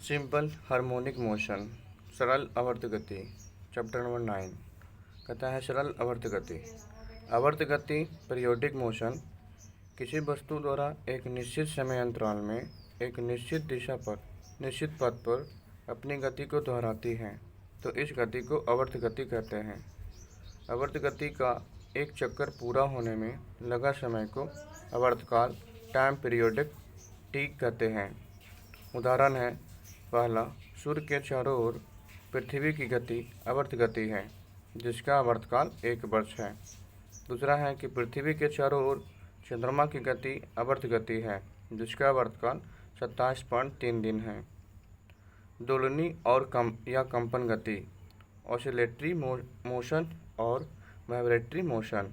Simple harmonic motion, सरल आवर्त गति। चैप्टर नंबर 9 कहता है सरल आवर्त गति। आवर्त गति पीरियोडिक मोशन किसी वस्तु द्वारा एक निश्चित समय अंतराल में एक निश्चित दिशा पर निश्चित पथ पर अपनी गति को दोहराती है, तो इस गति को आवर्त गति कहते हैं। आवर्त गति का एक चक्कर पूरा होने में लगा समय को आवर्तकाल टाइम पीरियोडिक टी कहते हैं। उदाहरण है, पहला, सूर्य के चारों ओर पृथ्वी की गति आवर्त गति है जिसका आवर्तकाल 1 वर्ष है। दूसरा है कि पृथ्वी के चारों ओर चंद्रमा की गति आवर्त गति है जिसका आवर्तकाल 27.3 दिन है। दोलनी और कंपन गति, ऑसिलेटरी मोशन और वाइब्रेटरी मोशन।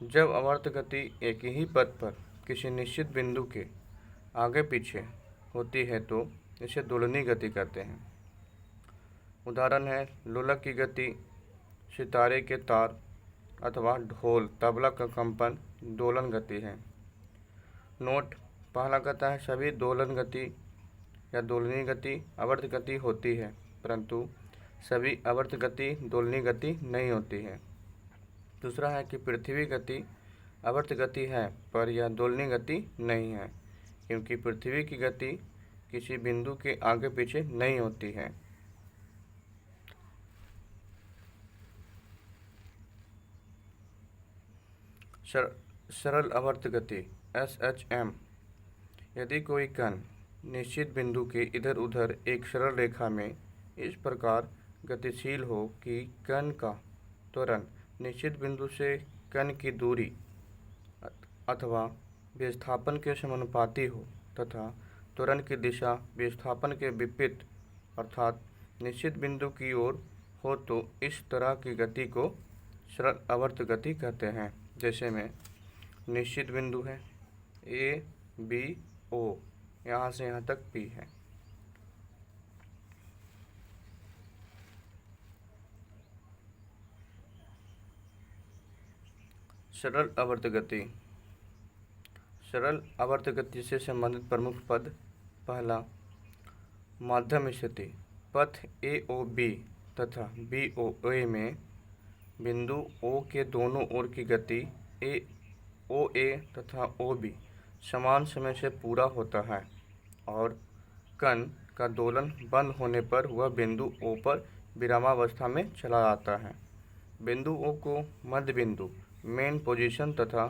जब आवर्त गति एक ही पथ पर किसी निश्चित बिंदु के आगे पीछे होती है तो इसे दोलनी गति कहते हैं। उदाहरण है, लोलक की गति, सितारे के तार अथवा ढोल तबला का कंपन दोलन गति है। नोट, पहला कहता है सभी दोलन गति या दोलनी गति आवर्त गति होती है, परंतु सभी आवर्त गति दोलनी गति नहीं होती है। दूसरा है कि पृथ्वी गति आवर्त गति है पर यह दोलनी गति नहीं है, क्योंकि पृथ्वी की गति किसी बिंदु के आगे पीछे नहीं होती है। सरल आवर्त गति SHM। यदि कोई कण निश्चित बिंदु के इधर उधर एक सरल रेखा में इस प्रकार गतिशील हो कि कण का त्वरण निश्चित बिंदु से कण की दूरी अथवा विस्थापन के समानुपाती हो तथा त्वरण की दिशा विस्थापन के विपरीत अर्थात निश्चित बिंदु की ओर हो, तो इस तरह की गति को सरल आवर्त गति कहते हैं। जैसे में निश्चित बिंदु है A B O, यहाँ से यहाँ तक P है। सरल आवर्त गति। सरल आवर्त गति से संबंधित प्रमुख पद, पहला, माध्यम स्थिति। पथ AOB तथा BOA में बिंदु O के दोनों ओर की गति OA तथा OB समान समय से पूरा होता है और कण का दोलन बंद होने पर वह बिंदु O पर विरामावस्था में चला जाता है। बिंदु O को मध्य बिंदु मेन पोजीशन तथा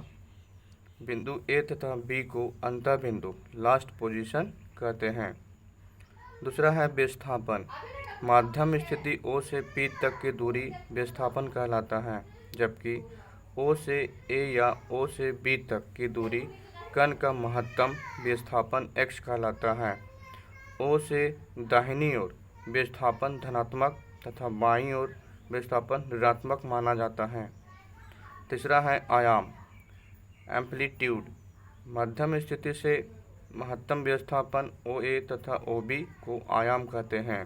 बिंदु A तथा B को अंतर बिंदु लास्ट पोजीशन कहते हैं। दूसरा है विस्थापन। माध्यम स्थिति O से P तक की दूरी विस्थापन कहलाता है, जबकि O से A या O से B तक की दूरी कण का महत्तम विस्थापन x कहलाता है। O से दाहिनी ओर विस्थापन धनात्मक तथा बाईं ओर विस्थापन ऋणात्मक माना जाता है। तीसरा है आयाम, एम्पलीट्यूड। मध्यम स्थिति से महत्तम विस्थापन OA तथा OB को आयाम कहते हैं।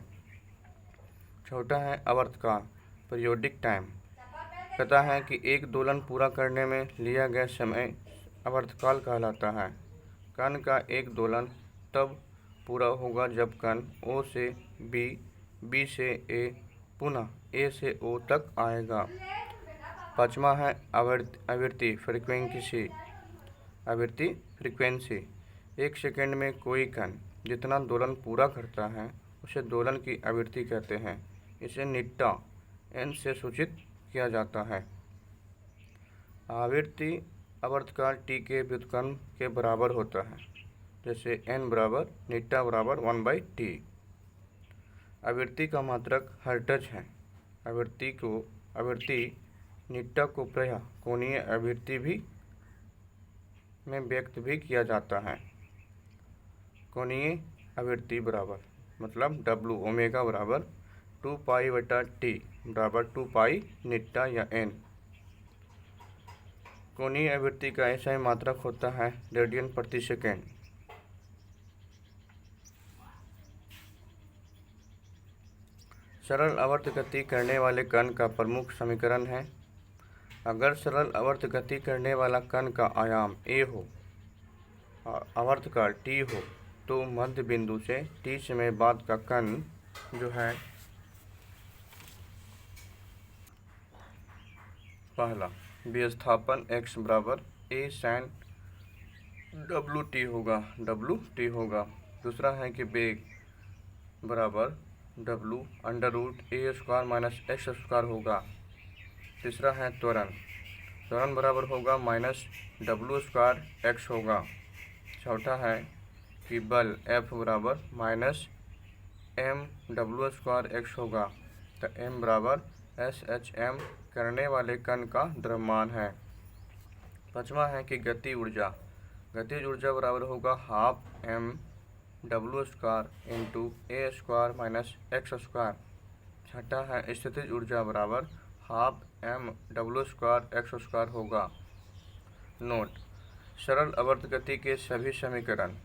चौथा है आवर्तकाल, पीरियोडिक टाइम। कहता है कि एक दोलन पूरा करने में लिया गया समय आवर्तकाल कहलाता है। कण का एक दोलन तब पूरा होगा जब कण O से B, B से A, पुनः A से O तक आएगा। पाँचवा है आवृत्ति, फ्रीक्वेंसी। आवृत्ति फ्रीक्वेंसी, एक सेकंड में कोई कण जितना दोलन पूरा करता है उसे दोलन की आवृत्ति कहते हैं। इसे निट्टा n से सूचित किया जाता है। आवृत्ति आवर्तकाल t के व्युत्क्रम के बराबर होता है, जैसे n बराबर निट्टा बराबर 1/t। आवृत्ति का मात्रक हर्ट्ज है। आवृत्ति निट्टा को प्रायः कोणीय आवृत्ति भी में व्यक्त भी किया जाता है। कोणीय आवृत्ति बराबर मतलब W ओमेगा बराबर 2π/t बराबर 2π निट्टा या n। कोणीय आवृत्ति का ऐसा मात्रक होता है रेडियन प्रति सेकेंड। सरल आवर्त गति करने वाले कण का प्रमुख समीकरण है, अगर सरल आवर्त गति करने वाला कण का आयाम A हो, आवर्तकाल T हो तो मध्य बिंदु से t समय बाद का कण जो है पहला विस्थापन x बराबर a sin WT होगा। दूसरा है कि वेग बराबर W under root a square minus x square होगा। तीसरा है त्वरण बराबर होगा माइनस W स्क्वायर x होगा। चौथा है कि बल F बराबर माइनस mW स्क्वायर x होगा। तो m बराबर SHM करने वाले कण का द्रव्यमान है। पाँचवा है कि गतिज ऊर्जा बराबर होगा half mW square into a square minus x square. छठा है स्थितिज ऊर्जा बराबर half mW square x square होगा। नोट: सरल आवर्त गति के सभी समीकरण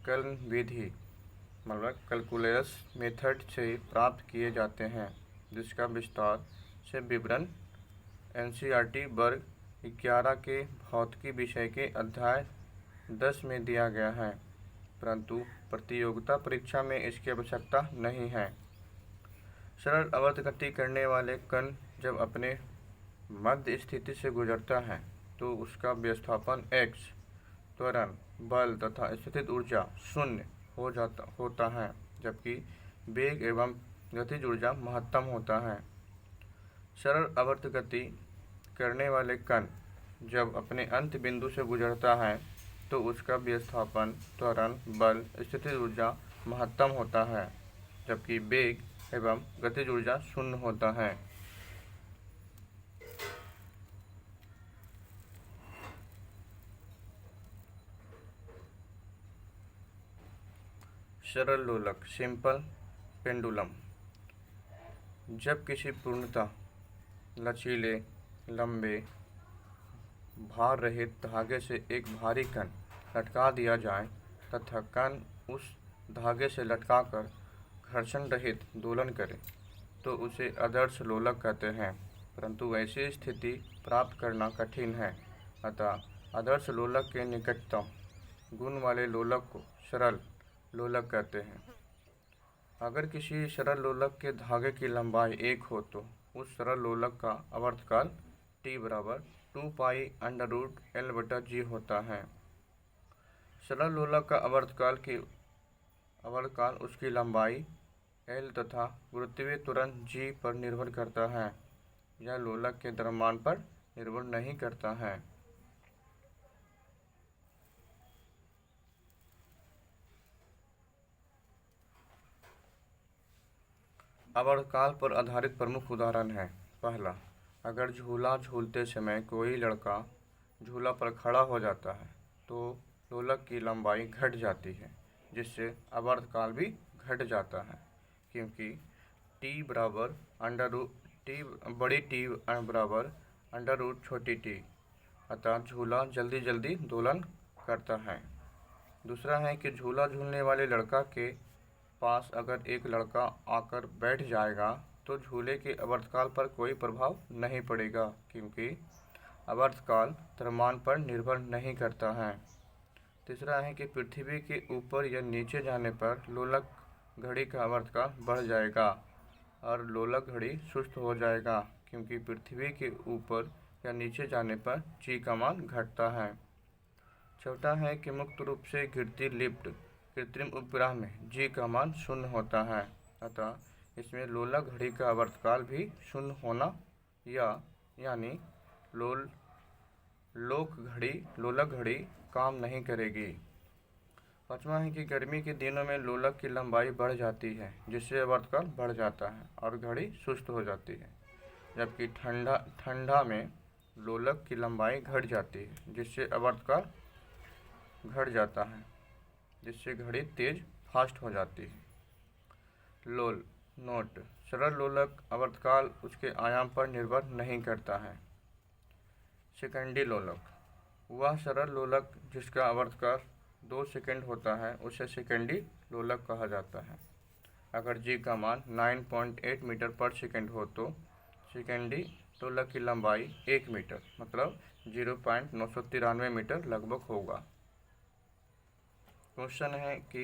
कलन विधि मतलब कैलकुलस मेथड से प्राप्त किए जाते हैं, जिसका विस्तार से विवरण NCERT वर्ग 11 के भौतिकी विषय के अध्याय 10 में दिया गया है, परंतु प्रतियोगिता परीक्षा में इसकी आवश्यकता नहीं है। सरल आवर्त गति करने वाले कण जब अपने मध्य स्थिति से गुजरता है तो उसका विस्थापन x, त्वरण, बल तथा स्थितिज ऊर्जा शून्य होता है, जबकि वेग एवं गतिज ऊर्जा महत्तम होता है। सरल आवर्त गति करने वाले कण जब अपने अंत बिंदु से गुजरता है तो उसका विस्थापन, त्वरण, बल, स्थितिज ऊर्जा महत्तम होता है, जबकि वेग एवं गतिज ऊर्जा शून्य होता है। सरल लोलक सिंपल पेंडुलम जब किसी पूर्णतः लचीले, लंबे, भार रहित धागे से एक भारी कण लटका दिया जाए तथा कण उस धागे से लटकाकर घर्षण रहित दोलन करे तो उसे आदर्श लोलक कहते हैं, परंतु ऐसी स्थिति प्राप्त करना कठिन है। अतः आदर्श लोलक के निकटतम गुण वाले लोलक को सरल लोलक कहते हैं। अगर किसी सरल लोलक के धागे की लंबाई 1 हो तो उस सरल लोलक का आवर्तकाल T बराबर 2 पाई अंडर रूट L/G होता है। सरल लोलक का आवर्तकाल उसकी लंबाई L तथा गुरुत्वीय त्वरण G पर निर्भर करता है। यह लोलक के द्रव्यमान पर निर्भर नहीं करता है। आवर्तकाल पर आधारित प्रमुख उदाहरण है। पहला, अगर झूला झूलते समय कोई लड़का झूला पर खड़ा हो जाता है तो लोलक की लंबाई घट जाती है, जिससे आवर्तकाल भी घट जाता है, क्योंकि बड़ी टी बराबर अंडर रूट छोटी टी, अतः झूला जल्दी जल्दी दोलन करता है। दूसरा है कि झूला झूलने वाले लड़का के पास अगर एक लड़का आकर बैठ जाएगा तो झूले के आवर्तकाल पर कोई प्रभाव नहीं पड़ेगा, क्योंकि आवर्तकाल द्रव्यमान पर निर्भर नहीं करता है। तीसरा है कि पृथ्वी के ऊपर या नीचे जाने पर लोलक घड़ी का आवर्तकाल बढ़ जाएगा और लोलक घड़ी सुस्त हो जाएगा, क्योंकि पृथ्वी के ऊपर या नीचे जाने पर G का मान घटता है। चौथा है कि मुक्त रूप से गिरती लिफ्ट कृत्रिम उपग्रह में G का मान शून्य होता है, अतः इसमें लोलक घड़ी का आवर्तकाल भी शून्य होना यानी लोलक घड़ी काम नहीं करेगी। पाँचवा है कि गर्मी के दिनों में लोलक की लंबाई बढ़ जाती है, जिससे आवर्तकाल बढ़ जाता है और घड़ी सुस्त हो जाती है, जबकि ठंडा में लोलक की लंबाई घट जाती है, जिससे आवर्तकाल घट जाता है, जिससे घड़ी तेज फास्ट हो जाती है। नोट: सरल लोलक आवर्तकाल उसके आयाम पर निर्भर नहीं करता है। सेकेंडी लोलक, वह सरल लोलक जिसका आवर्तकाल 2 सेकंड होता है उसे सेकेंडी लोलक कहा जाता है। अगर G का मान 9.8 मीटर पर सेकंड हो तो सेकेंडी लोलक की लंबाई 1 मीटर मतलब 0.993 मीटर लगभग होगा। क्वेश्चन है कि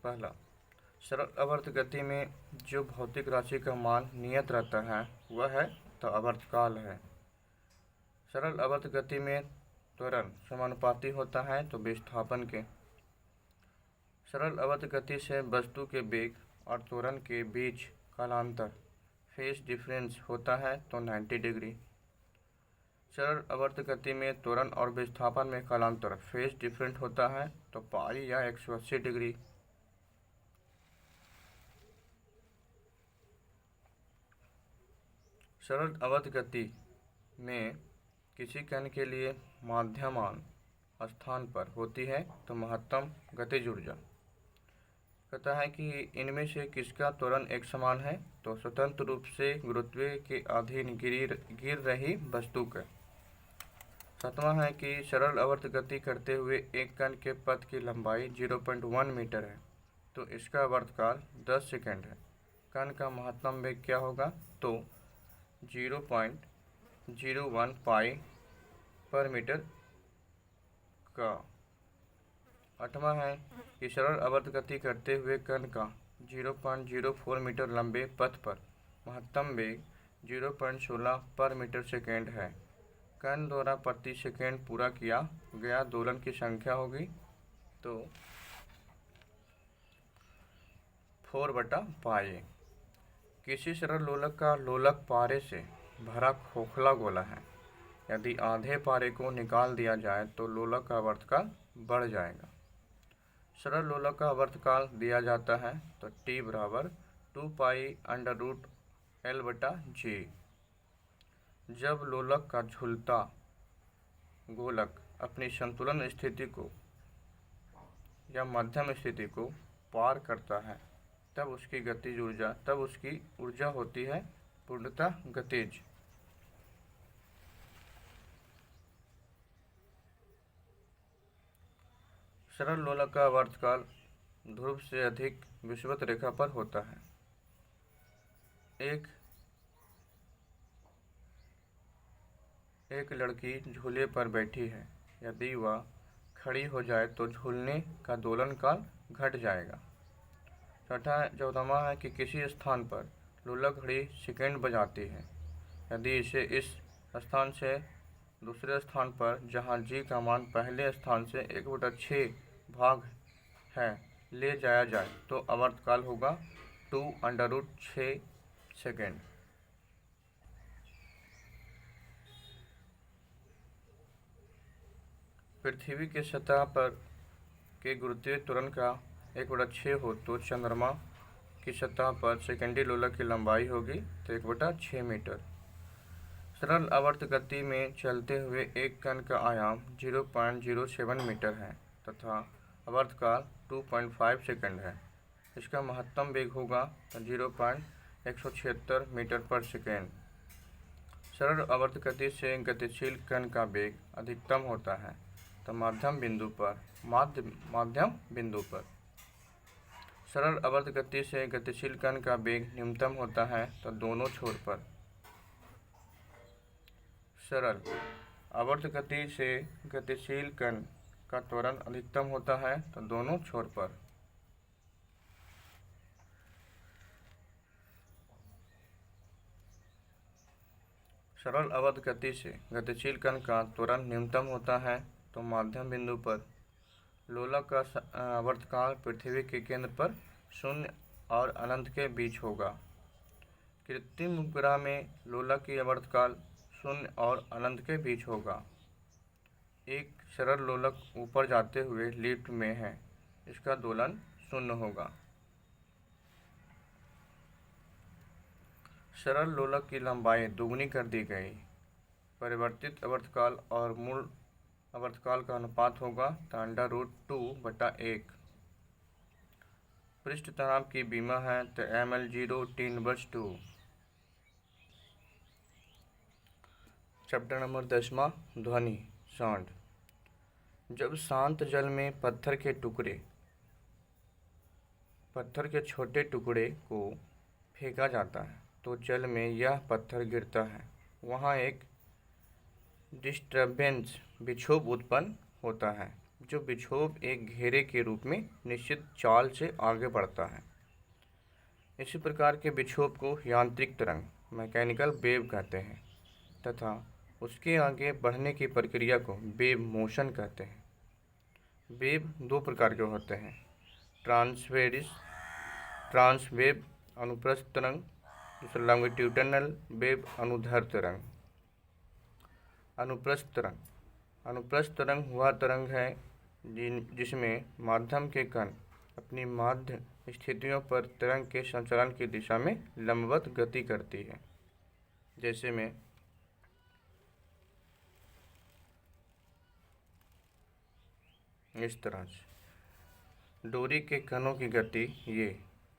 पहला, सरल आवर्त गति में जो भौतिक राशि का मान नियत रहता है वह है तो आवर्तकाल है। सरल आवर्त गति में त्वरण समानुपाती होता है तो विस्थापन के। सरल आवर्त गति से वस्तु के वेग और त्वरण के बीच कालांतर फेज डिफरेंस होता है तो 90 डिग्री। सरल आवर्त गति में त्वरण और विस्थापन में कालांतर फेज डिफरेंट होता है तो पाई या 180 डिग्री। सरल आवर्त गति में किसी कण के लिए माध्यमान स्थान पर होती है तो महत्तम गतिज ऊर्जा। कहता है कि इनमें से किसका त्वरण एक समान है तो स्वतंत्र रूप से गुरुत्व के अधीन गिर रही वस्तु का। सातवां है कि सरल आवर्त गति करते हुए एक कण के पथ की लंबाई 0.1 मीटर है तो इसका आवर्तकाल 10 सेकंड है। कण का महत्तम वेग क्या होगा तो 0.01 पाई पर मीटर का। आठवां है कि सरल आवर्त गति करते हुए कण का 0.04 मीटर लंबे पथ पर महत्तम वेग 0.16 पर मीटर सेकेंड है। कण द्वारा प्रति सेकेंड पूरा किया गया दोलन की संख्या होगी तो 4/पाई। किसी सरल लोलक का लोलक पारे से भरा खोखला गोला है। यदि आधे पारे को निकाल दिया जाए तो लोलक का आवर्तकाल बढ़ जाएगा। सरल लोलक का आवर्तकाल दिया जाता है तो T बराबर 2 पाई √L/G। जब लोलक का झूलता गोलक अपनी संतुलन स्थिति को या मध्यम स्थिति को पार करता है तब उसकी ऊर्जा होती है पूर्णतः गतिज। सरल लोलक का आवर्तकाल ध्रुव से अधिक विषुवत रेखा पर होता है। एक लड़की झूले पर बैठी है। यदि वह खड़ी हो जाए तो झूलने का दोलन काल घट जाएगा। चौदहवां है कि किसी स्थान पर लोलक घड़ी सेकंड बजाती है। यदि इसे इस स्थान से दूसरे स्थान पर जहां G का मान पहले स्थान से 1/6 भाग है ले जाया जाए तो आवर्तकाल होगा 2√6 सेकेंड। पृथ्वी के सतह पर के गुरुत्वीय त्वरण का 1/6 हो तो चंद्रमा की सतह पर सेकेंडरी लोलक की लंबाई होगी तो 1/6 मीटर। सरल आवर्त गति में चलते हुए एक कण का आयाम 0.07 मीटर है तथा आवर्तकाल 2.5 सेकंड है। इसका महत्तम वेग होगा 0.176 मीटर पर सेकेंड। सरल आवर्त गति से गतिशील कण का वेग अधिकतम होता है तो माध्यम बिंदु पर। सरल आवर्त गति से गतिशील कण का वेग न्यूनतम होता है तो दोनों छोर पर। सरल आवर्त गति से गतिशील कण का त्वरण अधिकतम होता है तो दोनों छोर पर। सरल आवर्त गति से गतिशील कण का त्वरण न्यूनतम होता है तो माध्यम बिंदु पर। लोलक का आवर्तकाल पृथ्वी के केंद्र पर 0 और अनंत के बीच होगा। कृत्रिम उपग्रह में लोलक की आवर्तकाल 0 और अनंत के बीच होगा। एक सरल लोलक ऊपर जाते हुए लिफ्ट में है, इसका दोलन 0 होगा। सरल लोलक की लंबाई दुगनी कर दी गई। परिवर्तित आवर्तकाल और मूल आवर्तकाल का अनुपात होगा तो √2/1। पृष्ठ तनाव की बीमा है तो mL0 T−2। चैप्टर नंबर 10वां ध्वनि साउंड। जब शांत जल में पत्थर के छोटे टुकड़े को फेंका जाता है तो जल में यह पत्थर गिरता है। वहाँ एक डिस्टर्बेंस विक्षोभ उत्पन्न होता है जो विक्षोभ एक घेरे के रूप में निश्चित चाल से आगे बढ़ता है। इसी प्रकार के विक्षोभ को यांत्रिक तरंग मैकेनिकल वेव कहते हैं तथा उसके आगे बढ़ने की प्रक्रिया को वेव मोशन कहते हैं। वेव दो प्रकार के होते हैं, ट्रांसवेव अनुप्रस्थ तरंग, दूसरा लॉन्गिट्यूडिनल वेव अनुदैर्ध्य तरंग। अनुप्रस्थ तरंग वह तरंग है जिसमें माध्यम के कण अपनी माध्य स्थितियों पर तरंग के संचलन की दिशा में लंबवत गति करती है। जैसे में इस तरह से डोरी के कणों की गति, ये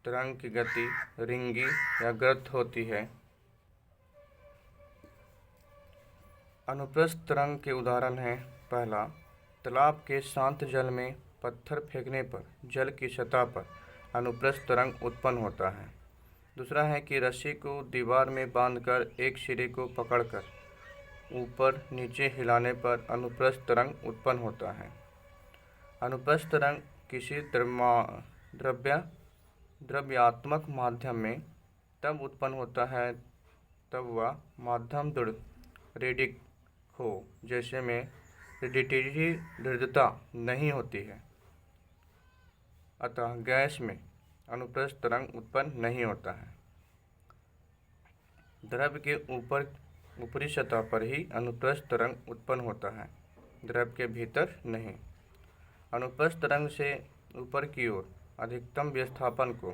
तरंग की गति रिंगी या गर्त होती है। अनुप्रस्थ तरंग के उदाहरण हैं, पहला, तालाब के शांत जल में पत्थर फेंकने पर जल की सतह पर अनुप्रस्थ तरंग उत्पन्न होता है। दूसरा है कि रस्सी को दीवार में बांधकर एक सिरे को पकड़कर ऊपर नीचे हिलाने पर अनुप्रस्थ तरंग उत्पन्न होता है। अनुप्रस्थ तरंग किसी द्रव्यात्मक माध्यम में तब उत्पन्न होता है तब वह माध्यम दृढ़ रेडिक हो, जैसे में रिडिटिविटी दृढ़ता नहीं होती है। अतः गैस में अनुप्रस्थ तरंग उत्पन्न नहीं होता है। द्रव के ऊपरी सतह पर ही अनुप्रस्थ तरंग उत्पन्न होता है, द्रव के भीतर नहीं। अनुप्रस्थ तरंग से ऊपर की ओर अधिकतम विस्थापन को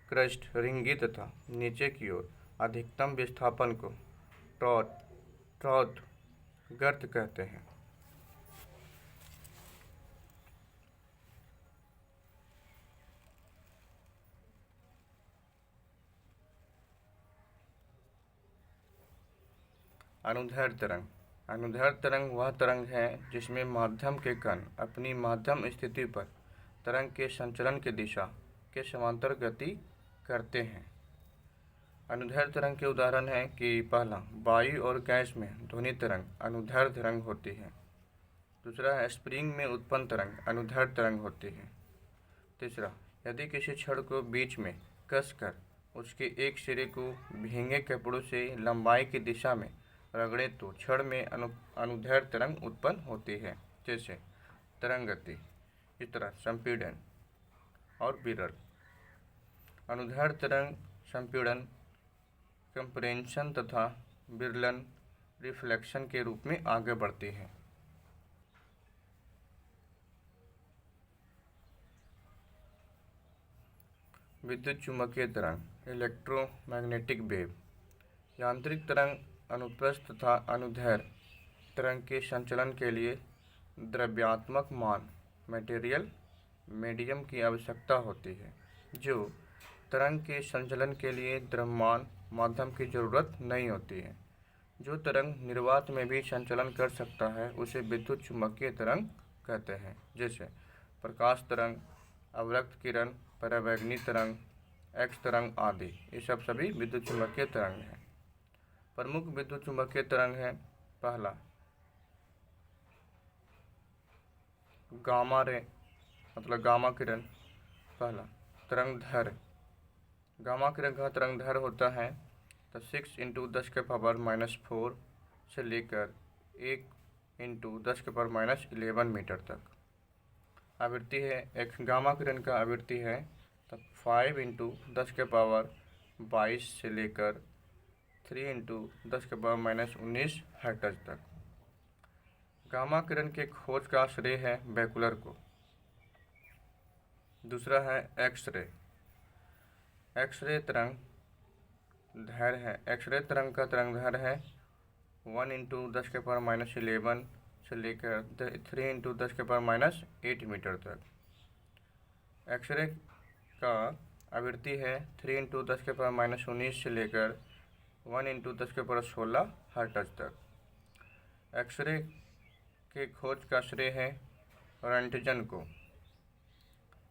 क्रस्ट रिंगी तथा नीचे की ओर अधिकतम विस्थापन को ट्रॉथ गर्त कहते हैं। अनुदैर्ध्य तरंग। अनुदैर्ध्य तरंग वह तरंग है जिसमें माध्यम के कण अपनी माध्यम स्थिति पर तरंग के संचलन की दिशा के समांतर गति करते हैं। अनुदैर्ध्य तरंग के उदाहरण हैं कि पहला, वायु और गैस में ध्वनि तरंग अनुदैर्ध्य तरंग होती है। दूसरा है, स्प्रिंग में उत्पन्न तरंग अनुदैर्ध्य तरंग होती है। तीसरा, यदि किसी छड़ को बीच में कसकर उसके एक सिरे को भीगे कपड़ों से लंबाई की दिशा में रगड़े तो छड़ में अनुदैर्ध्य तरंग उत्पन्न होती है, जैसे तरंग गति। इस तरह संपीड़न और विरल। अनुदैर्ध्य तरंग संपीड़न, कंप्रेंशन तथा विरलन रिफ्लेक्शन के रूप में आगे बढ़ती है। विद्युत चुम्बकीय तरंग इलेक्ट्रोमैग्नेटिक वेव। यांत्रिक तरंग अनुप्रस्थ तथा अनुदैर्ध्य तरंग के संचलन के लिए द्रव्यात्मक मटेरियल मीडियम की आवश्यकता होती है। जो तरंग के संचलन के लिए द्रव्यमान माध्यम की जरूरत नहीं होती है। जो तरंग निर्वात में भी संचलन कर सकता है उसे विद्युत चुम्बकीय तरंग कहते हैं, जैसे प्रकाश तरंग, अवरक्त किरण, परावैंगनी तरंग, एक्स तरंग आदि। ये सब सभी विद्युत चुम्बकीय तरंग हैं। प्रमुख विद्युत चुम्बकीय तरंग है, पहला, गामा रे मतलब गामा किरण। पहला तरंगदैर्घ्य, गामा किरण का तरंगदैर्घ्य होता है तो 6 × 10⁻⁻4 से लेकर 1 × 10⁻11 मीटर तक। आवृत्ति है, एक गामा किरण का आवृत्ति है तो 5 × 10⁻22 से लेकर 3 × 10⁻19 हेक्टर तक। गामा किरण के खोज का श्रेय है बेकुलर को। दूसरा है एक्सरे। एक्सरे तरंग दैर्घ्य है, एक्सरे तरंग का तरंगदैर्घ्य है 1 × 10⁻11 से लेकर 3 × 10⁻8 मीटर तक। एक्सरे का आवृत्ति है 3 × 10⁻19 से लेकर 1 × 10⁻16 हर्ट्ज तक। एक्सरे के खोज का श्रेय है रंटजन को।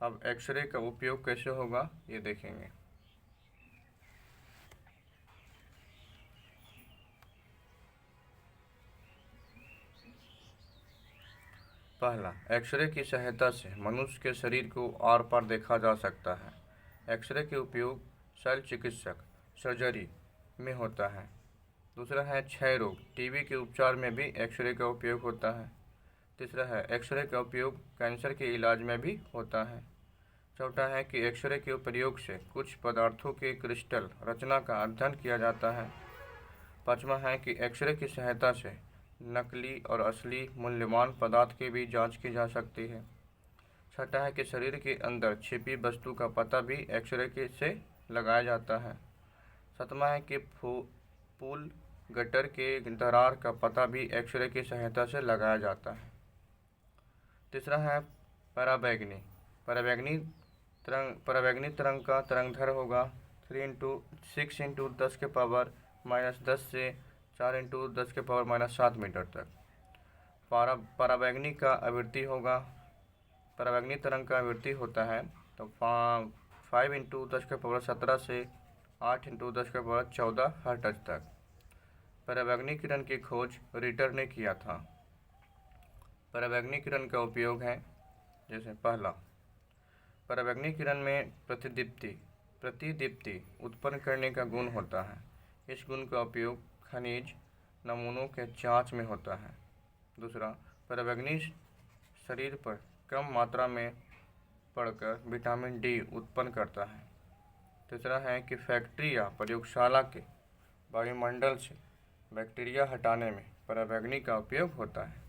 अब एक्सरे का उपयोग कैसे होगा ये देखेंगे। पहला, एक्सरे की सहायता से मनुष्य के शरीर को आर पार देखा जा सकता है। एक्सरे के उपयोग शल्य चिकित्सक सर्जरी में होता है। दूसरा है क्षय रोग, टीबी के उपचार में भी एक्सरे का उपयोग होता है। तीसरा है एक्सरे का उपयोग कैंसर के इलाज में भी होता है। चौथा है कि एक्सरे के प्रयोग से कुछ पदार्थों के क्रिस्टल रचना का अध्ययन किया जाता है। पाँचवा है कि एक्सरे की सहायता से नकली और असली मूल्यवान पदार्थ की भी जांच की जा सकती है। छठा है कि शरीर के अंदर छिपी वस्तु का पता भी एक्सरे के से लगाया जाता है। सातवां है कि पुल गटर के दरार का पता भी एक्सरे की सहायता से लगाया जाता है। तीसरा है पराबैंगनी पराबैंगनी तरंग का तरंगदैर्घ्य होगा 3 × 6 × 10⁻⁻10 से 4 × 10⁻⁻7 मीटर तक। पराबैंगनी तरंग का आवृत्ति होता है तो 5 × 10⁻17 से 8 × 10⁻14 हर्ट्ज तक। पराबैंगनी किरण की खोज रिटर ने किया था। पराबैंगनी किरण का उपयोग है, जैसे पहला, पराबैंगनी किरण में प्रतिदीप्ति उत्पन्न करने का गुण होता है। इस गुण का उपयोग खनिज नमूनों के जांच में होता है। दूसरा, पराबैंगनी शरीर पर कम मात्रा में पड़कर विटामिन डी उत्पन्न करता है। तीसरा है कि फैक्ट्री या प्रयोगशाला के वायुमंडल से बैक्टीरिया हटाने में पराबैंगनी का उपयोग होता है।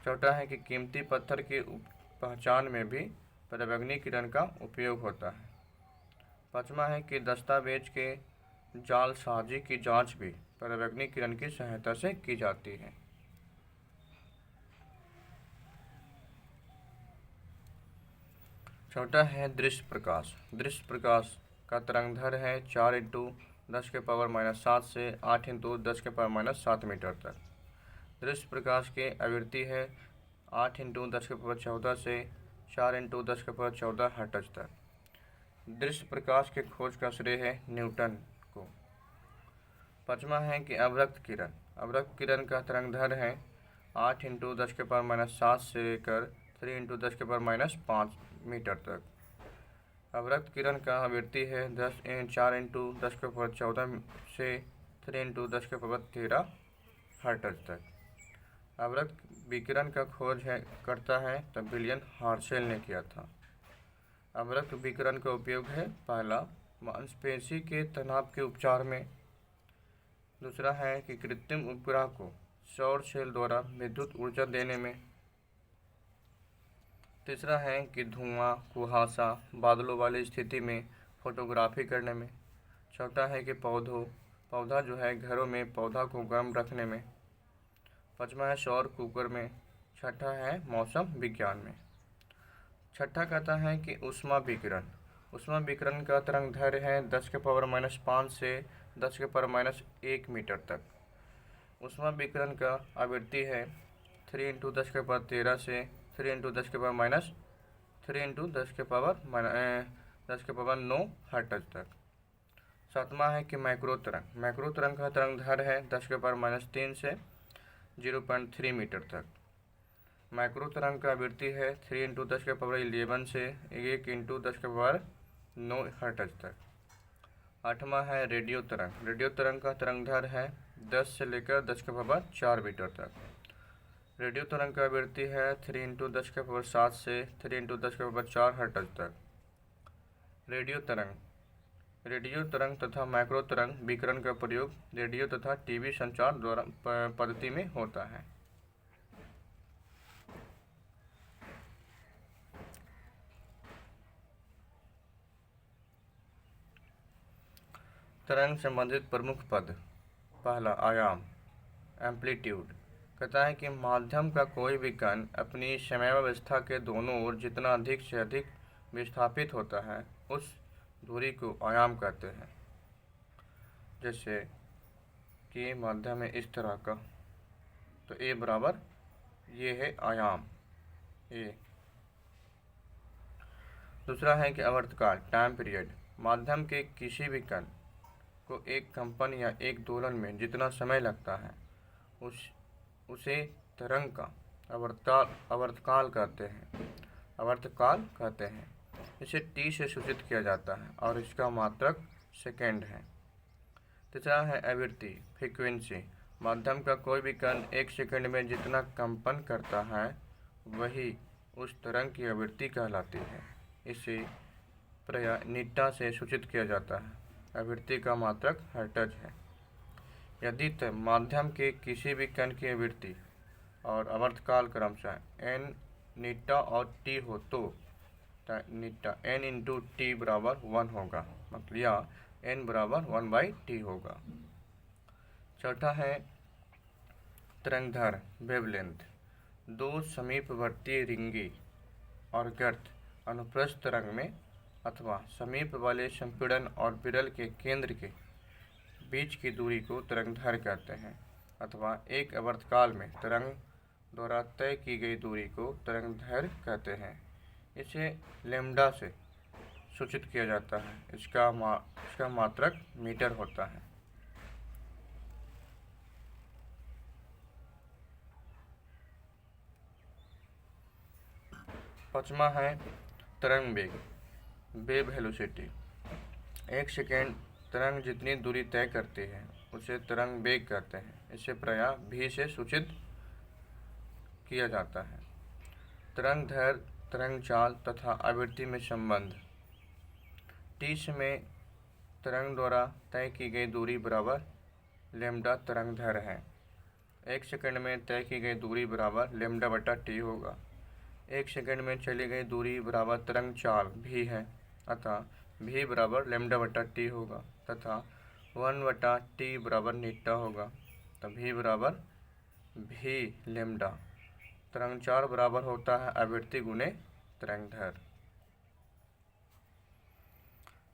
चौथा है कि कीमती पत्थर की पहचान में भी पराबैंगनी किरण का उपयोग होता है। पाँचवा है कि दस्तावेज के जालसाजी की जांच भी पराबैंगनी किरण की सहायता से की जाती है। चौथा है दृश्य प्रकाश का तरंगदैर्घ्य है 4 × 10⁻⁷ से 8 × 10⁻⁷ मीटर तक। दृश्य प्रकाश की आवृत्ति है 8 × 10⁻14 से 4 × 10⁻14 हर्ट्ज तक। दृश्य प्रकाश के खोज का श्रेय है न्यूटन को। पाँचवा है कि अवरक्त किरण का तरंगदैर्घ्य है 8 × 10⁻7 से लेकर 3 × 10⁻5 मीटर तक। अवरक्त किरण का आवृत्ति है 4 × 10⁻14 से 3 × 10⁻13 हर्ट्ज तक। अवरक्त विकिरण का खोज करता है तब विलियम हर्शेल ने किया था। अवरक्त विकिरण का उपयोग है, पहला, मांसपेशी के तनाव के उपचार में। दूसरा है कि कृत्रिम उपग्रह को सौर सेल द्वारा विद्युत ऊर्जा देने में। तीसरा है कि धुआं, कुहासा, बादलों वाली स्थिति में फोटोग्राफी करने में। चौथा है कि पौधा जो है घरों में पौधा को गर्म रखने में। पाँचवा है सौर कुकर में। छठा है मौसम विज्ञान में। छठा कहता है कि ऊष्मा विकिरण का तरंगदैर्घ्य है 10⁻⁻5 से 10⁻⁻1 मीटर तक। ऊष्मा विकिरण का आवृत्ति है 3 × 10⁻13 से 3 × 10⁻9 हर्ट्ज तक। सातवां है कि मैक्रो तरंग का तरंगदैर्घ्य है 10⁻3 से 0.3 मीटर तक। मैक्रो तरंग का आवृत्ति है 3 × 10⁻11 से 1 × 10⁻9 हर्ट्ज तक। आठवां है रेडियो तरंग का तरंगदैर्घ्य है 10 से लेकर 10⁻4 मीटर तक। रेडियो तरंग का आवृत्ति है 3 × 10⁻7 से 3 × 10⁻4 हर्ट्ज तक। रेडियो तरंग तथा मैक्रो तरंग विकिरण का प्रयोग रेडियो तथा टीवी संचार द्वारा पद्धति में होता है। तरंग संबंधित प्रमुख पद। पहला, आयाम एम्पलीट्यूड कहता है कि माध्यम का कोई भी कण अपनी समयावस्था के दोनों ओर जितना अधिक से अधिक विस्थापित होता है उस दूरी को आयाम कहते हैं। जैसे कि माध्यम है इस तरह का, तो ए बराबर ये है आयाम ए। दूसरा है कि आवर्तकाल टाइम पीरियड, माध्यम के किसी भी कण को एक कंपन या एक दोलन में जितना समय लगता है उसे तरंग का आवर्तकाल कहते हैं। इसे टी से सूचित किया जाता है और इसका मात्रक सेकेंड है। तीसरा है आवृत्ति, फ्रीक्वेंसी। माध्यम का कोई भी कण 1 सेकंड में जितना कंपन करता है वही उस तरंग की आवृत्ति कहलाती है। इसे प्रायः नीटा से सूचित किया जाता है। आवृत्ति का मात्रक हर्ट्ज है। यदि माध्यम के किसी भी कण की आवृत्ति और आवर्तकाल क्रमशः n नीटा और t हो तो नीटा n इंटू टी बराबर 1 होगा, मतलब या n बराबर 1/t होगा। चौथा है तरंगधर, वेवलेंथ। दो समीपवर्ती रिंगी और गर्त अनुप्रस्थ तरंग में अथवा समीप वाले संपीड़न और विरल के केंद्र के बीच की दूरी को तरंगधर कहते हैं, अथवा एक आवर्तकाल में तरंग द्वारा तय की गई दूरी को तरंगधर कहते हैं। इसे लैम्ब्डा से सूचित किया जाता है। इसका मात्रक मीटर होता है। पाँचवा है तरंग वेग, वेव वेलोसिटी। 1 सेकेंड तरंग जितनी दूरी तय करती है उसे तरंग वेग कहते हैं। इसे प्रायः v से सूचित किया जाता है। तरंग दैर्घ्य, तरंग चाल तथा आवृत्ति में संबंध। t में तरंग द्वारा तय की गई दूरी बराबर लैम्ब्डा तरंग दैर्घ्य है। 1 सेकंड में तय की गई दूरी बराबर लैम्ब्डा बटा टी होगा। 1 सेकंड में चली गई दूरी बराबर तरंग चाल v है, अतः v बराबर लैम्ब्डा बटा टी होगा तथा 1 बटा टी बराबर नीटा होगा। तब v बराबर v लैम्ब्डा तरंग चाल बराबर होता है आवृत्ति गुणे तरंग दैर्घ्य।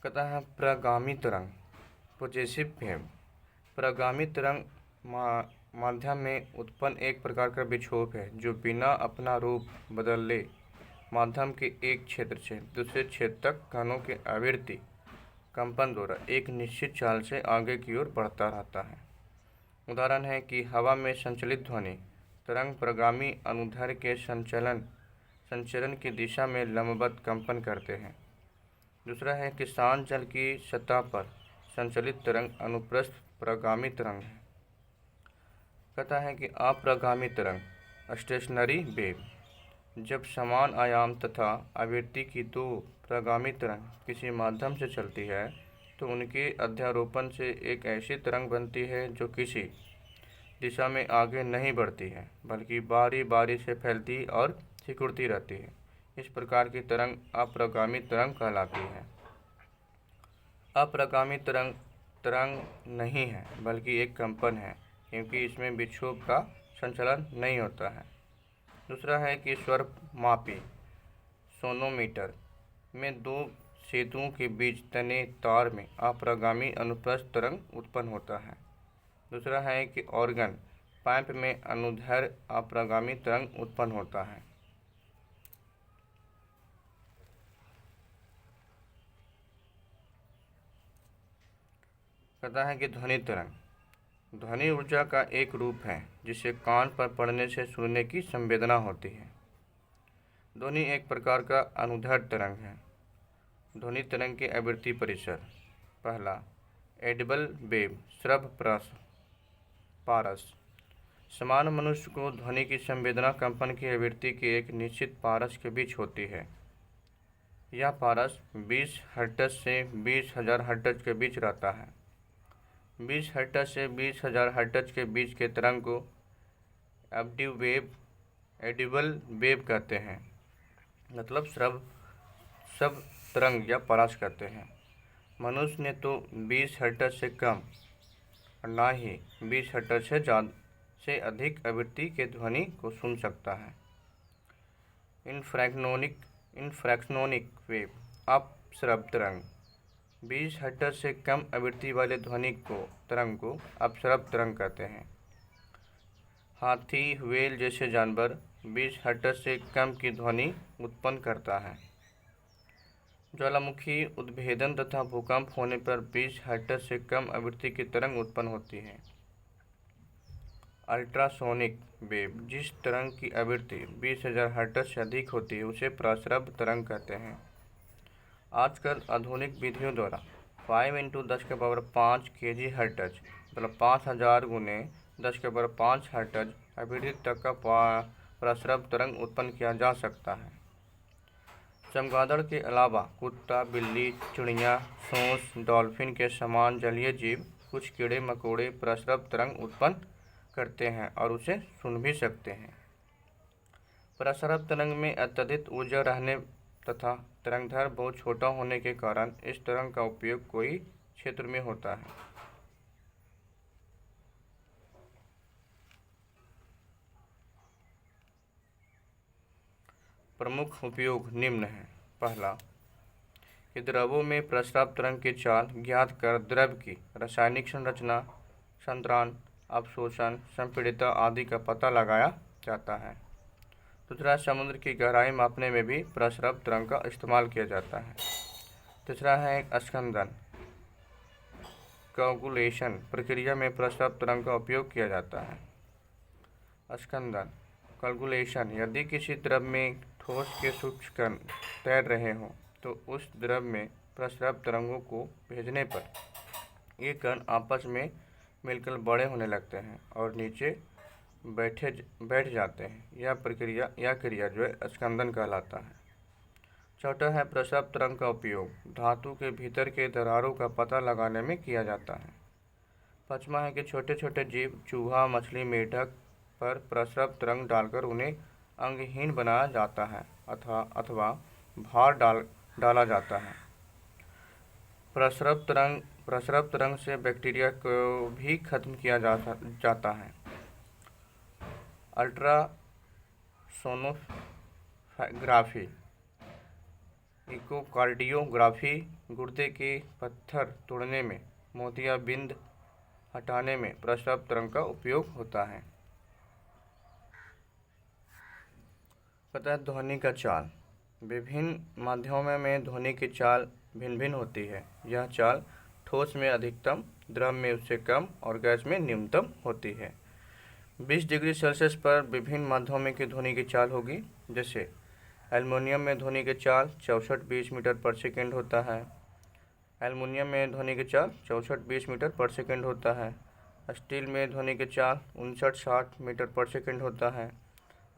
कहता है प्रगामी तरंग, प्रोग्रेसिव वेव। प्रगामी तरंग माध्यम में उत्पन्न एक प्रकार का विक्षोभ है जो बिना अपना रूप बदले माध्यम के एक क्षेत्र से दूसरे क्षेत्र तक कणों के आवृत्ति कंपन द्वारा एक निश्चित चाल से आगे की ओर बढ़ता रहता है। उदाहरण है कि हवा में संचलित ध्वनि तरंग प्रगामी अनुदैर्घ्य के संचरण की दिशा में लंबवत कंपन करते हैं। दूसरा है कि शांत जल की सतह पर संचलित तरंग अनुप्रस्थ प्रगामी तरंग है। कहता है कि अप्रगामी तरंग, स्टेशनरी वेव। जब समान आयाम तथा आवृत्ति की दो प्रगामी तरंग किसी माध्यम से चलती है तो उनके अध्यारोपण से एक ऐसी तरंग बनती है जो किसी दिशा में आगे नहीं बढ़ती है बल्कि बारी बारी से फैलती और सिकुड़ती रहती है। इस प्रकार की तरंग अप्रगामी तरंग कहलाती है। अप्रगामी तरंग नहीं है बल्कि एक कंपन है, क्योंकि इसमें विक्षोभ का संचलन नहीं होता है। दूसरा है कि स्वर मापी, सोनोमीटर में दो सेतुओं के बीच तने तार में अप्रगामी अनुप्रस्थ तरंग उत्पन्न होता है। दूसरा है कि ऑर्गन पाइप में अनुदैर्घ्य अप्रगामी तरंग उत्पन्न होता है। कहता है कि ध्वनि तरंग ध्वनि ऊर्जा का एक रूप है जिसे कान पर पड़ने से सुनने की संवेदना होती है। ध्वनि एक प्रकार का अनुदैर्घ्य तरंग है। ध्वनि तरंग के आवृत्ति परिसर। पहला, एडिबल वेव, श्रव्य पारस। समान मनुष्य को ध्वनि की संवेदना कंपन की आवृत्ति के एक निश्चित पारस के बीच होती है। यह पारस 20 हर्ट्ज से 20,000 हर्ट्ज के बीच रहता है। 20 हर्ट्ज से 20,000 हर्ट्ज के बीच के तरंग को एडिबल वेव कहते हैं, मतलब श्रव्य तरंग या पारस कहते हैं। मनुष्य ने तो 20 हर्ट्ज से कम और ना ही 20 हर्ट्ज से अधिक आवृत्ति के ध्वनि को सुन सकता है। इन्फ्रासोनिक वेव, अपश्रव्य तरंग। 20 हर्ट्ज से कम आवृत्ति वाले ध्वनि तरंग को अपश्रव्य तरंग कहते हैं। हाथी, व्हेल जैसे जानवर 20 हर्ट्ज से कम की ध्वनि उत्पन्न करता है। ज्वालामुखी उद्भेदन तथा भूकंप होने पर 20 हर्ट्ज से कम आवृत्ति की तरंग उत्पन्न होती है। अल्ट्रासोनिक वेव, जिस तरंग की आवृत्ति 20,000 हर्ट्ज से अधिक होती है उसे प्रस्रव तरंग कहते हैं। आजकल आधुनिक विधियों द्वारा 5 × 10⁵ kg हर्ट्ज मतलब 5000 गुने 10⁵ हर्ट्ज आवृत्ति तक का प्रस्रव तरंग उत्पन्न किया जा सकता है। चमगादड़ के अलावा कुत्ता, बिल्ली, चिड़िया, सोंस, डॉल्फिन के समान जलीय जीव, कुछ कीड़े मकोड़े प्रस्रव तरंग उत्पन्न करते हैं और उसे सुन भी सकते हैं। प्रस्रव तरंग में अत्यधिक ऊर्जा रहने तथा तरंगदैर्घ्य बहुत छोटा होने के कारण इस तरंग का उपयोग कोई क्षेत्र में होता है। प्रमुख उपयोग निम्न हैं। पहला, कि द्रवों में प्रस्रव तरंग की चाल ज्ञात कर द्रव की रासायनिक संरचना, संतरण, अवशोषण, संपीड़ितता आदि का पता लगाया जाता है। दूसरा, समुद्र की गहराई मापने में भी प्रस्रव तरंग का इस्तेमाल किया जाता है। तीसरा है स्कंदन, कोगुलेशन प्रक्रिया में प्रस्रव तरंग का उपयोग किया जाता है। स्कंदन कोगुलेशन, यदि किसी द्रव में ठोस के सूक्ष्म कण तैर रहे हों तो उस द्रव में प्रस्रव तरंगों को भेजने पर ये कण आपस में मिलकर बड़े होने लगते हैं और नीचे बैठ जाते हैं। यह क्रिया जो है स्कंदन कहलाता है। चौथा है प्रस्रव तरंग का उपयोग धातु के भीतर के दरारों का पता लगाने में किया जाता है। पाँचवा है कि छोटे छोटे जीव, चूहा, मछली, मेढक पर प्रस्रव तरंग डालकर उन्हें अंगहीन बनाया जाता है अथवा भार डाला जाता है। प्रस्रव तरंग से बैक्टीरिया को भी खत्म किया जाता है। अल्ट्रासोनोग्राफी, इकोकार्डियोग्राफी, गुर्दे के पत्थर तोड़ने में, मोतियाबिंद हटाने में प्रस्रव तरंग का उपयोग होता है। ध्वनि का चाल, विभिन्न माध्यमों में ध्वनि की चाल भिन्न भिन्न होती है। यह चाल ठोस में अधिकतम, द्रव में उससे कम और गैस में न्यूनतम होती है। 20 डिग्री सेल्सियस पर विभिन्न माध्यमों की ध्वनि की चाल होगी। जैसे एल्युमिनियम में ध्वनि की चाल 64-20 मीटर पर सेकेंड होता है। एल्युमिनियम में ध्वनि की चाल 64-20 मीटर पर सेकेंड होता है। स्टील में ध्वनि की चाल 59-60 मीटर पर सेकेंड होता है।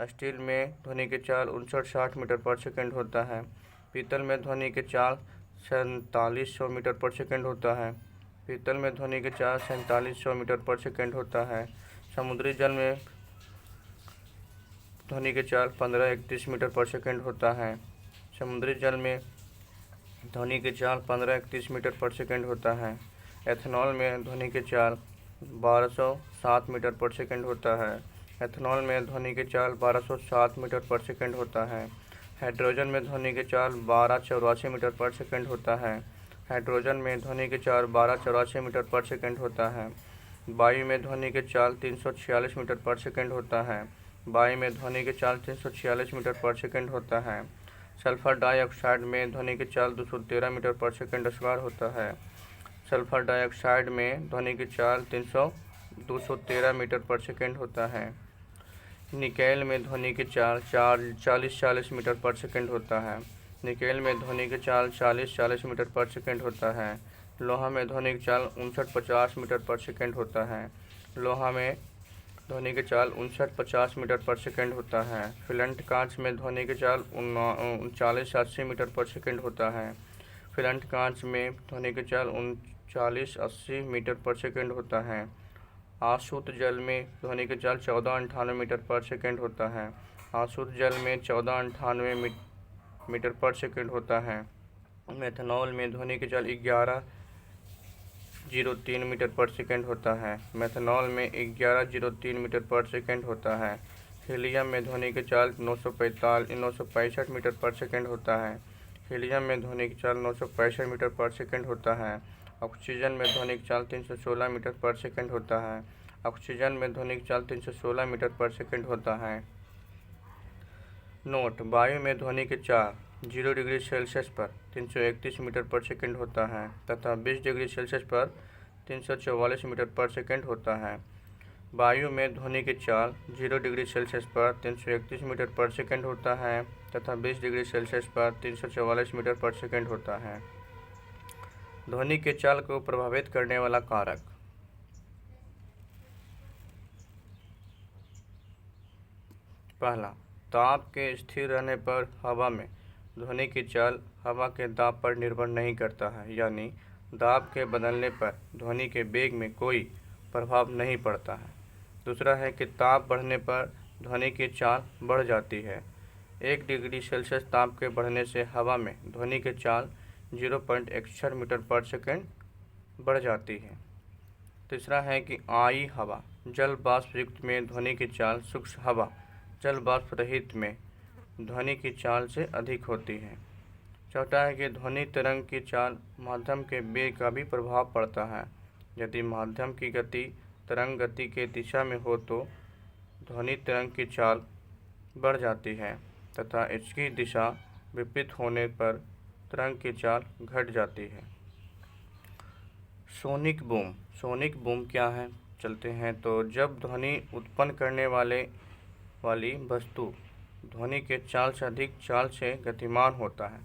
स्टील में ध्वनि की चाल 59-60 मीटर पर सेकेंड होता है। पीतल में ध्वनि की चाल 4700 मीटर पर सेकेंड होता है। पीतल में ध्वनि की चाल 4700 मीटर पर सेकेंड होता है। समुद्री जल में ध्वनि की चाल 1531 मीटर पर सेकेंड होता है। समुद्री जल में ध्वनि की चाल 1531 मीटर पर सेकेंड होता है। एथेनॉल में ध्वनि की चाल 1207 मीटर पर सेकेंड होता है। एथेनॉल में ध्वनि की चाल 1207 मीटर पर सेकेंड होता है। हाइड्रोजन में ध्वनि की चाल 1284 मीटर पर सेकेंड होता है। हाइड्रोजन में ध्वनि की चाल 1284 मीटर पर सेकेंड होता है। वायु में ध्वनि की चाल 346 मीटर पर सेकेंड होता है। वायु में ध्वनि की चाल 346 मीटर पर सेकेंड होता है। सल्फर डाइऑक्साइड में ध्वनि की चाल 213 मीटर पर सेकेंड स्क्वायर होता है। सल्फर डाइऑक्साइड में ध्वनि की चाल 213 मीटर पर सेकेंड होता है। निकेल में ध्वनि की चाल 40 मीटर पर सेकेंड होता है। निकेल में ध्वनि की चाल 40 मीटर पर सेकेंड होता है। लोहा में ध्वनि की चाल 59-50 मीटर पर सेकेंड होता है। लोहा में ध्वनि की चाल 59-50 मीटर पर सेकेंड होता है। फिलंट कांच में ध्वनि की चाल 39-80 मीटर पर सेकेंड होता है। फिलंट कांच में ध्वनि की चाल 39-80 मीटर पर सेकेंड होता है। आशुत जल में ध्वनि की चाल 1498 मीटर पर सेकेंड होता है। आशुत जल में 1498 मीटर पर सेकेंड होता है। मेथनॉल में ध्वनि की चाल 1103 मीटर पर सेकेंड होता है। मेथनॉल में 1103 मीटर पर सेकेंड होता है। हीलियम में ध्वनि की चाल 965 मीटर पर सेकेंड होता है। हीलियम में ध्वनि की चाल 965 मीटर पर सेकेंड होता है। ऑक्सीजन में ध्वनि की चाल 316 मीटर पर सेकेंड होता है। ऑक्सीजन में ध्वनि की चाल 316 मीटर पर सेकेंड होता है। नोट: वायु में ध्वनि की चाल 0 डिग्री सेल्सियस पर 331 मीटर पर सेकेंड होता है तथा 20 डिग्री सेल्सियस पर 344 मीटर पर सेकेंड होता है। वायु में ध्वनि की चाल 0 डिग्री सेल्सियस पर 331 मीटर पर सेकंड होता है तथा 20 डिग्री सेल्सियस पर 344 मीटर पर सेकंड होता है। ध्वनि के चाल को प्रभावित करने वाला कारक। पहला, ताप के स्थिर रहने पर हवा में ध्वनि की चाल हवा के दाब पर निर्भर नहीं करता है, यानी दाब के बदलने पर ध्वनि के वेग में कोई प्रभाव नहीं पड़ता है। दूसरा है कि ताप बढ़ने पर ध्वनि की चाल बढ़ जाती है। 1 डिग्री सेल्सियस ताप के बढ़ने से हवा में ध्वनि की चाल 0.61 मीटर पर सेकंड बढ़ जाती है। तीसरा है कि आई हवा जल वाष्प युक्त में ध्वनि की चाल शुष्क हवा जल वाष्प रहित में ध्वनि की चाल से अधिक होती है। चौथा है कि ध्वनि तरंग की चाल माध्यम के वेग का भी प्रभाव पड़ता है। यदि माध्यम की गति तरंग गति के दिशा में हो तो ध्वनि तरंग की चाल बढ़ जाती है तथा इसकी दिशा विपरीत होने पर तरंग की चाल घट जाती है। Sonic boom. सोनिक बूम क्या है, चलते हैं। तो जब ध्वनि उत्पन्न करने वाली वस्तु ध्वनि के चाल से अधिक चाल से गतिमान होता है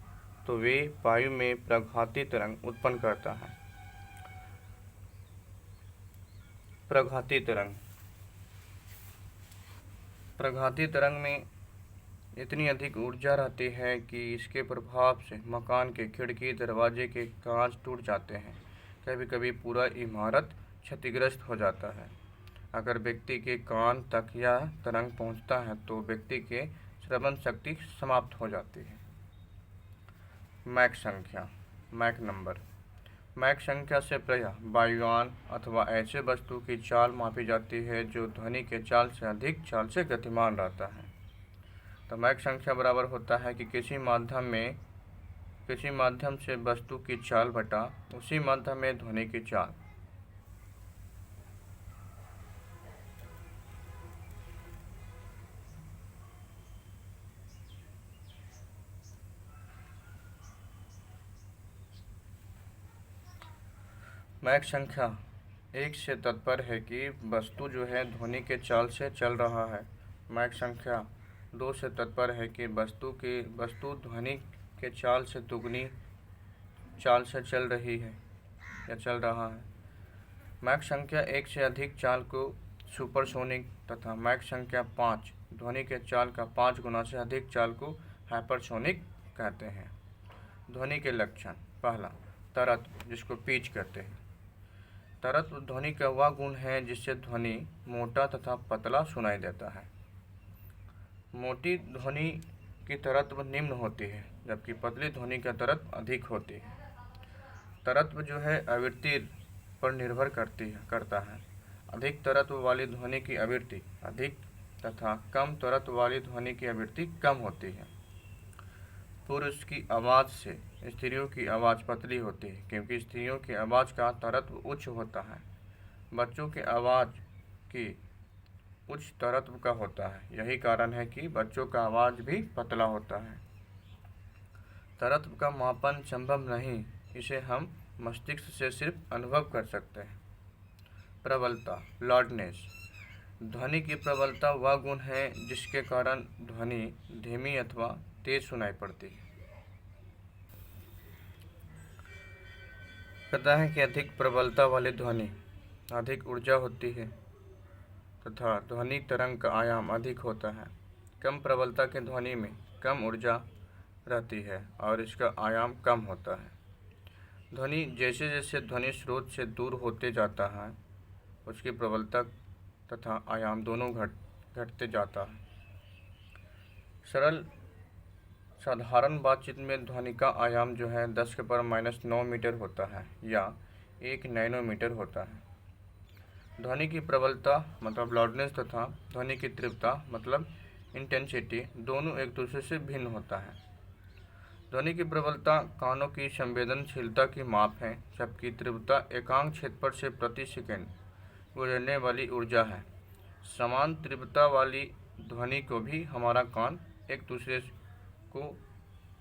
तो वे वायु में प्रघाती तरंग उत्पन्न करता है। प्रघाती तरंग। प्रघाती तरंग में इतनी अधिक ऊर्जा रहती है कि इसके प्रभाव से मकान के खिड़की दरवाजे के कांच टूट जाते हैं। कभी कभी पूरा इमारत क्षतिग्रस्त हो जाता है। अगर व्यक्ति के कान तक यह तरंग पहुंचता है तो व्यक्ति के श्रवण शक्ति समाप्त हो जाती है। मैक संख्या, मैक नंबर। मैक संख्या से प्रायः वायुयान अथवा ऐसे वस्तु की चाल मापी जाती है जो ध्वनि के चाल से अधिक चाल से गतिमान रहता है। तो मैक संख्या बराबर होता है कि किसी माध्यम से वस्तु की चाल बटा उसी माध्यम में ध्वनि की चाल। मैक संख्या 1 से तात्पर्य है कि वस्तु जो है ध्वनि के चाल से चल रहा है। मैक संख्या 2 से तात्पर्य है कि वस्तु ध्वनि के चाल से दुगनी चाल से चल रही है या चल रहा है। मैक संख्या 1 से अधिक चाल को सुपरसोनिक तथा मैक संख्या 5 ध्वनि के चाल का 5 गुना से अधिक चाल को हाइपरसोनिक कहते हैं। ध्वनि के लक्षण। पहला, तरत्व, जिसको पिच कहते हैं। तरत्व ध्वनि का वह गुण है जिससे ध्वनि मोटा तथा पतला सुनाई देता है। मोटी ध्वनि की तरत्व निम्न होती है जबकि पतली ध्वनि का तरत्व अधिक होती है। तरत्व जो है आवृत्ति पर निर्भर करता है। अधिक तरत्व वाली ध्वनि की आवृत्ति अधिक तथा कम तरत्व वाली ध्वनि की आवृत्ति कम होती है। पुरुष की आवाज़ से स्त्रियों की आवाज़ पतली होती है क्योंकि स्त्रियों की आवाज़ का तरत्व उच्च होता है। बच्चों की आवाज़ की उच्च तरत्व का होता है। यही कारण है कि बच्चों का आवाज़ भी पतला होता है। तरत्व का मापन संभव नहीं, इसे हम मस्तिष्क से सिर्फ अनुभव कर सकते हैं। प्रबलता, लाउडनेस। ध्वनि की प्रबलता वह गुण है जिसके कारण ध्वनि धीमी अथवा तेज सुनाई पड़ती है। कहता है कि अधिक प्रबलता वाली ध्वनि अधिक ऊर्जा होती है तथा ध्वनि तरंग का आयाम अधिक होता है। कम प्रबलता के ध्वनि में कम ऊर्जा रहती है और इसका आयाम कम होता है। ध्वनि जैसे जैसे ध्वनि स्रोत से दूर होते जाता है उसकी प्रबलता तथा आयाम दोनों घटते जाता है। साधारण बातचीत में ध्वनि का आयाम जो है 10⁻⁹ मीटर होता है या 1 नैनोमीटर होता है। ध्वनि की प्रबलता मतलब लाउडनेस तथा ध्वनि की तीव्रता मतलब इंटेंसिटी दोनों एक दूसरे से भिन्न होता है। ध्वनि की प्रबलता कानों की संवेदनशीलता की माप है जबकि तीव्रता एकांक क्षेत्रफल से प्रति सेकंड गुजरने वाली ऊर्जा है। समान तीव्रता वाली ध्वनि को भी हमारा कान एक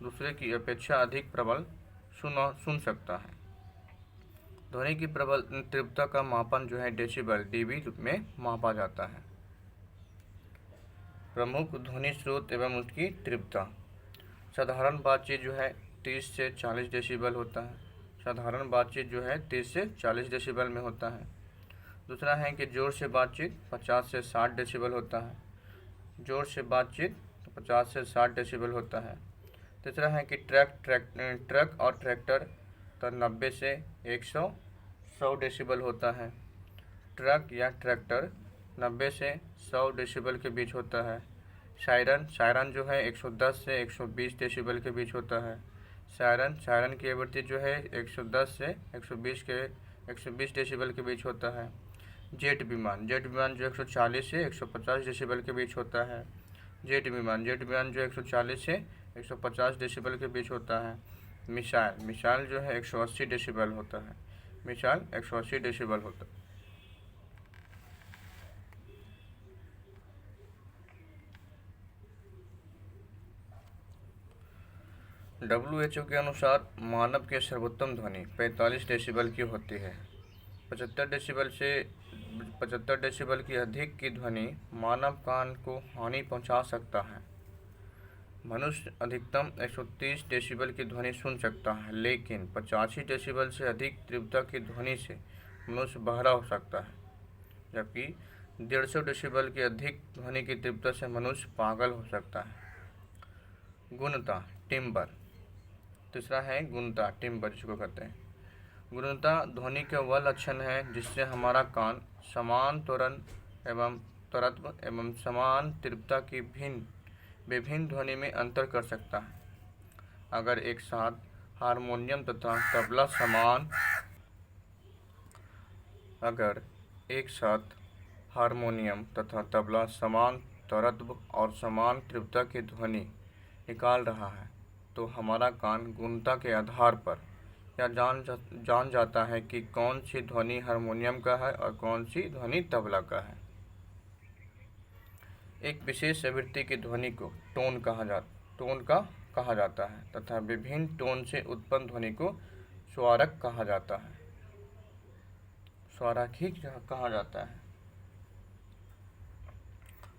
दूसरे की अपेक्षा अधिक प्रबल सुन सकता है। ध्वनि की प्रबल तीव्रता का मापन जो है डेसिबल डीबी में मापा जाता है। प्रमुख ध्वनि स्रोत एवं उसकी तीव्रता। साधारण बातचीत जो है 30 से 40 डेसिबल होता है। साधारण बातचीत जो है 30 से 40 डेसिबल में होता है। दूसरा है कि जोर से बातचीत 50 से 60 डेसिबल होता है। जोर से बातचीत 50 से 60 डेसिबल होता है। तीसरा है कि ट्रक और ट्रैक्टर तो 90 से 100 डेसिबल होता है। ट्रक या ट्रैक्टर 90 से 100 डेसिबल के बीच होता है। सायरन जो है 110 से 120 डेसिबल के बीच होता है। सायरन की आवृत्ति जो है 110 से 120 डेसिबल के बीच होता है। जेट विमान जो 140 से 150 डेसिबल के बीच होता है। जेट विमान जो 140 से 150 डेसिबल के बीच होता है। मिसाइल जो है 180 डेसिबल होता है। मिसाइल 180 डेसिबल होता है। WHO के अनुसार मानव के सर्वोत्तम ध्वनि 45 डेसिबल की होती है। 75 डेसिबल की अधिक की ध्वनि मानव कान को हानि पहुंचा सकता है। मनुष्य अधिकतम 130 डेसिबल की ध्वनि सुन सकता है, लेकिन 85 डेसिबल से अधिक तीव्रता की ध्वनि से मनुष्य बहरा हो सकता है, जबकि 150 डेसिबल की अधिक ध्वनि की तीव्रता से मनुष्य पागल हो सकता है। गुणता टिम्बर। तीसरा है गुणता टिम्बर, जिसको कहते हैं। गुणता ध्वनि का वह लक्षण है जिससे हमारा कान समान त्वरत्व एवं समान तीव्रता की विभिन्न ध्वनि में अंतर कर सकता है। अगर एक साथ हारमोनियम तथा तबला समान त्वरत्व और समान तीव्रता की ध्वनि निकाल रहा है, तो हमारा कान गुणता के आधार पर यह जान जाता है कि कौन सी ध्वनि हारमोनियम का है और कौन सी ध्वनि तबला का है। एक विशेष आवृत्ति की ध्वनि को टोन का कहा जाता है तथा विभिन्न टोन से उत्पन्न ध्वनि को स्वारक कहा जाता है। स्वारक ही कहा जाता है।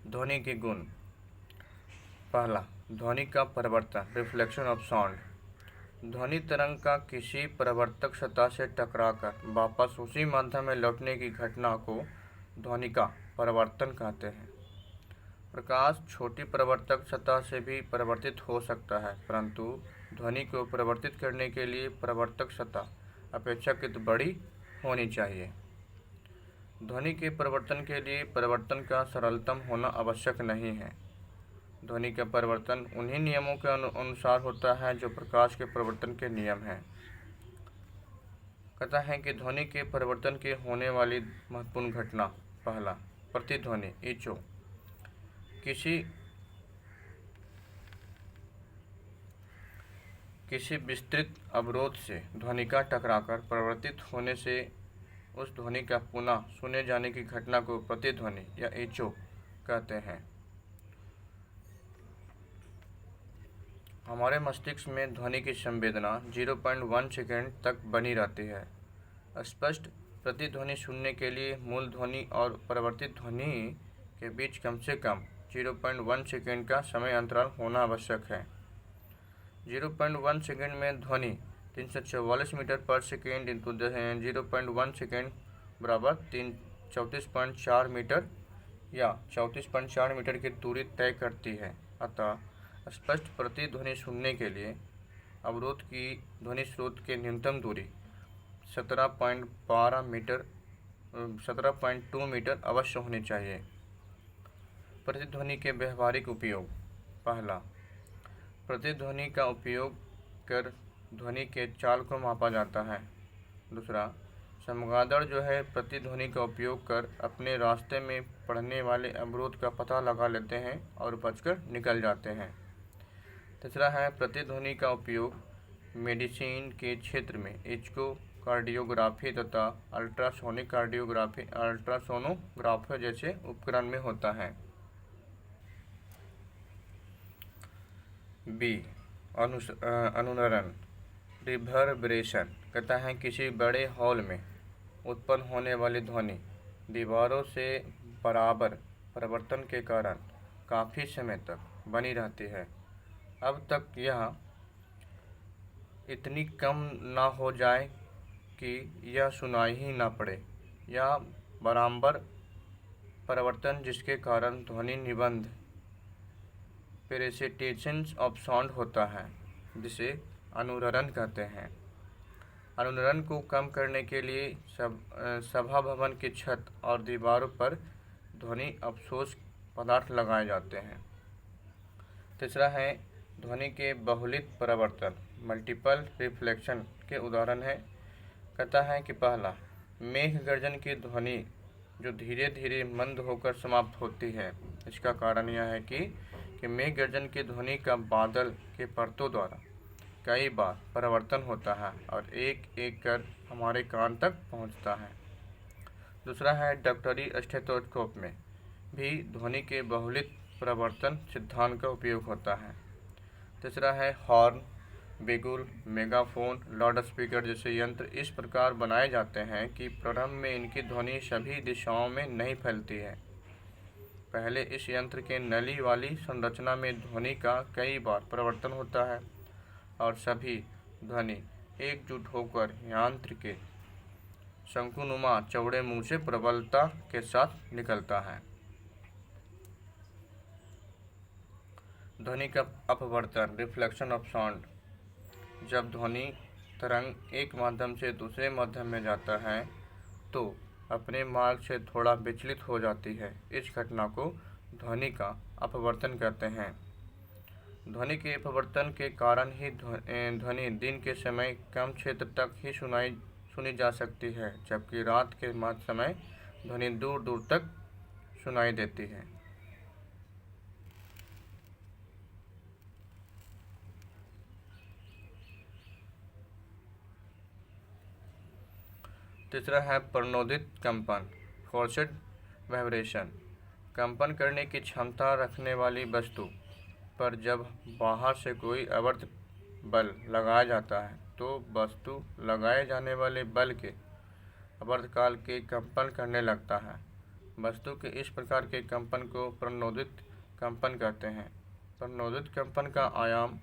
ध्वनि के गुण। पहला, ध्वनि का परिवर्तन रिफ्लेक्शन ऑफ साउंड। ध्वनि तरंग का किसी परावर्तक सतह से टकराकर वापस उसी माध्यम में लौटने की घटना को ध्वनि का परावर्तन कहते हैं। प्रकाश छोटी परावर्तक सतह से भी परावर्तित हो सकता है, परंतु ध्वनि को परावर्तित करने के लिए परावर्तक सतह अपेक्षाकृत बड़ी होनी चाहिए। ध्वनि के परिवर्तन के लिए परावर्तन का सरलतम होना आवश्यक नहीं है। ध्वनि का परिवर्तन उन्हीं नियमों के अनुसार होता है जो प्रकाश के परिवर्तन के नियम हैं। कहता है कि ध्वनि के परिवर्तन के होने वाली महत्वपूर्ण घटना। पहला, प्रतिध्वनि इको। किसी विस्तृत अवरोध से ध्वनि का टकराकर परिवर्तित होने से उस ध्वनि का पुनः सुने जाने की घटना को प्रतिध्वनि या इको कहते हैं। हमारे मस्तिष्क में ध्वनि की संवेदना 0.1 सेकेंड तक बनी रहती है। स्पष्ट प्रतिध्वनि सुनने के लिए मूल ध्वनि और परिवर्तित ध्वनि के बीच कम से कम 0.1 सेकेंड का समय अंतराल होना आवश्यक है। 0.1 सेकेंड में ध्वनि 344 मीटर पर सेकेंड इंटू 0.1 सेकेंड बराबर 34.4 मीटर या 34.4 मीटर की दूरी तय करती है। अतः स्पष्ट प्रतिध्वनि सुनने के लिए अवरोध की ध्वनि स्रोत की न्यूनतम दूरी 17.2 मीटर अवश्य होनी चाहिए। प्रतिध्वनि के व्यवहारिक उपयोग। पहला, प्रतिध्वनि का उपयोग कर ध्वनि के चाल को मापा जाता है। दूसरा, चमगादड़ जो है प्रतिध्वनि का उपयोग कर अपने रास्ते में पड़ने वाले अवरोध का पता लगा लेते हैं और बचकर निकल जाते हैं। तीसरा है, प्रतिध्वनि का उपयोग मेडिसिन के क्षेत्र में इकोकार्डियोग्राफी तथा अल्ट्रासोनोग्राफी जैसे उपकरण में होता है। बी, अनुरणन रिवर्बरेशन। कहता है किसी बड़े हॉल में उत्पन्न होने वाली ध्वनि दीवारों से बराबर परिवर्तन के कारण काफ़ी समय तक बनी रहती है। अब तक यह इतनी कम ना हो जाए कि यह सुनाई ही ना पड़े, या बराबर परिवर्तन जिसके कारण ध्वनि निबंध प्रेसिटेशन ऑफ साउंड होता है, जिसे अनुरणन कहते हैं। अनुरणन को कम करने के लिए सभा भवन की छत और दीवारों पर ध्वनि अवशोष पदार्थ लगाए जाते हैं। तीसरा है ध्वनि के बहुलित परावर्तन, मल्टीपल रिफ्लेक्शन के उदाहरण है। कहता है कि पहला, मेघ गर्जन की ध्वनि जो धीरे धीरे मंद होकर समाप्त होती है। इसका कारण यह है कि मेघ गर्जन की ध्वनि का बादल के परतों द्वारा कई बार परिवर्तन होता है और एक एक कर हमारे कान तक पहुंचता है। दूसरा है डॉक्टरी स्टेथोस्कोप में भी ध्वनि के बहुलित परावर्तन सिद्धांत का उपयोग होता है। तीसरा है हॉर्न, बिगुल, मेगाफोन, लाउड स्पीकर जैसे यंत्र इस प्रकार बनाए जाते हैं कि प्रारंभ में इनकी ध्वनि सभी दिशाओं में नहीं फैलती है। पहले इस यंत्र के नली वाली संरचना में ध्वनि का कई बार परिवर्तन होता है और सभी ध्वनि एकजुट होकर यंत्र के शंकुनुमा चौड़े मुंह से प्रबलता के साथ निकलता है। ध्वनि का अपवर्तन, रिफ्लेक्शन ऑफ साउंड, जब ध्वनि तरंग एक माध्यम से दूसरे माध्यम में जाता है तो अपने मार्ग से थोड़ा विचलित हो जाती है। इस घटना को ध्वनि का अपवर्तन कहते हैं। ध्वनि के अपवर्तन के कारण ही ध्वनि दिन के समय कम क्षेत्र तक ही सुनी जा सकती है, जबकि रात के समय ध्वनि दूर दूर तक सुनाई देती है। तीसरा है प्रणोदित कंपन, फोर्स्ड वाइब्रेशन। कंपन करने की क्षमता रखने वाली वस्तु पर जब बाहर से कोई अवर्त बल लगाया जाता है तो वस्तु लगाए जाने वाले बल के आवर्तकाल के कंपन करने लगता है। वस्तु के इस प्रकार के कंपन को प्रणोदित कंपन कहते हैं। प्रणोदित कंपन का आयाम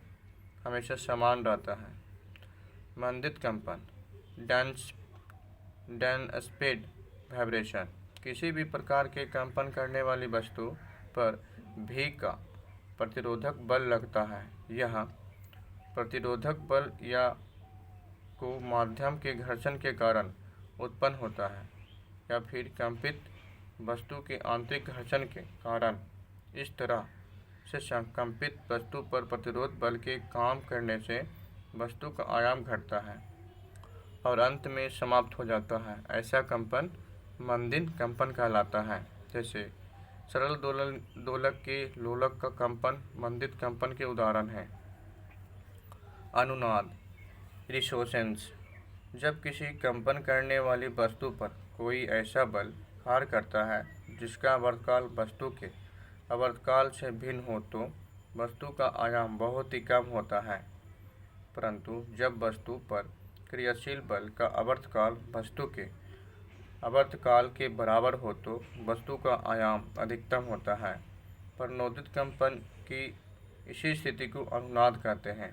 हमेशा समान रहता है। मंदित कंपन, स्पीड वाइब्रेशन, किसी भी प्रकार के कंपन करने वाली वस्तु पर भी का प्रतिरोधक बल लगता है। यह प्रतिरोधक बल को माध्यम के घर्षण के कारण उत्पन्न होता है या फिर कंपित वस्तु के आंतरिक घर्षण के कारण। इस तरह से कंपित वस्तु पर प्रतिरोध बल के काम करने से वस्तु का आयाम घटता है और अंत में समाप्त हो जाता है। ऐसा कंपन मंदित कंपन कहलाता है। जैसे सरल दोलक के लोलक का कंपन मंदित कंपन के उदाहरण है। अनुनाद, रिसोनेंस, जब किसी कंपन करने वाली वस्तु पर कोई ऐसा बल कार्य करता है जिसका आवर्तकाल वस्तु के आवर्तकाल से भिन्न हो तो वस्तु का आयाम बहुत ही कम होता है, परंतु जब वस्तु पर क्रियाशील बल का आवर्तकाल वस्तु के आवर्तकाल के बराबर हो तो वस्तु का आयाम अधिकतम होता है। प्रणोदित कंपन की इसी स्थिति को अनुनाद कहते हैं।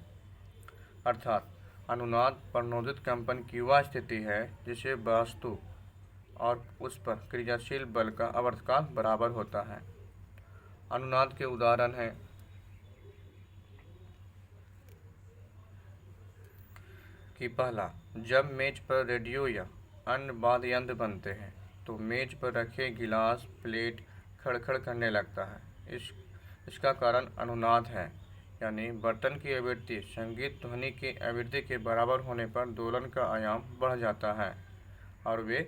अर्थात अनुनाद प्रणोदित कंपन की वह स्थिति है जिसे वस्तु और उस पर क्रियाशील बल का आवर्तकाल बराबर होता है। अनुनाद के उदाहरण हैं कि पहला, जब मेज पर रेडियो या अन्य वाद्य यंत्र बनते हैं तो मेज पर रखे गिलास, प्लेट खड़खड़ करने लगता है। इसका कारण अनुनाद है, यानी बर्तन की आवृत्ति संगीत ध्वनि की आवृत्ति के बराबर होने पर दोलन का आयाम बढ़ जाता है और वे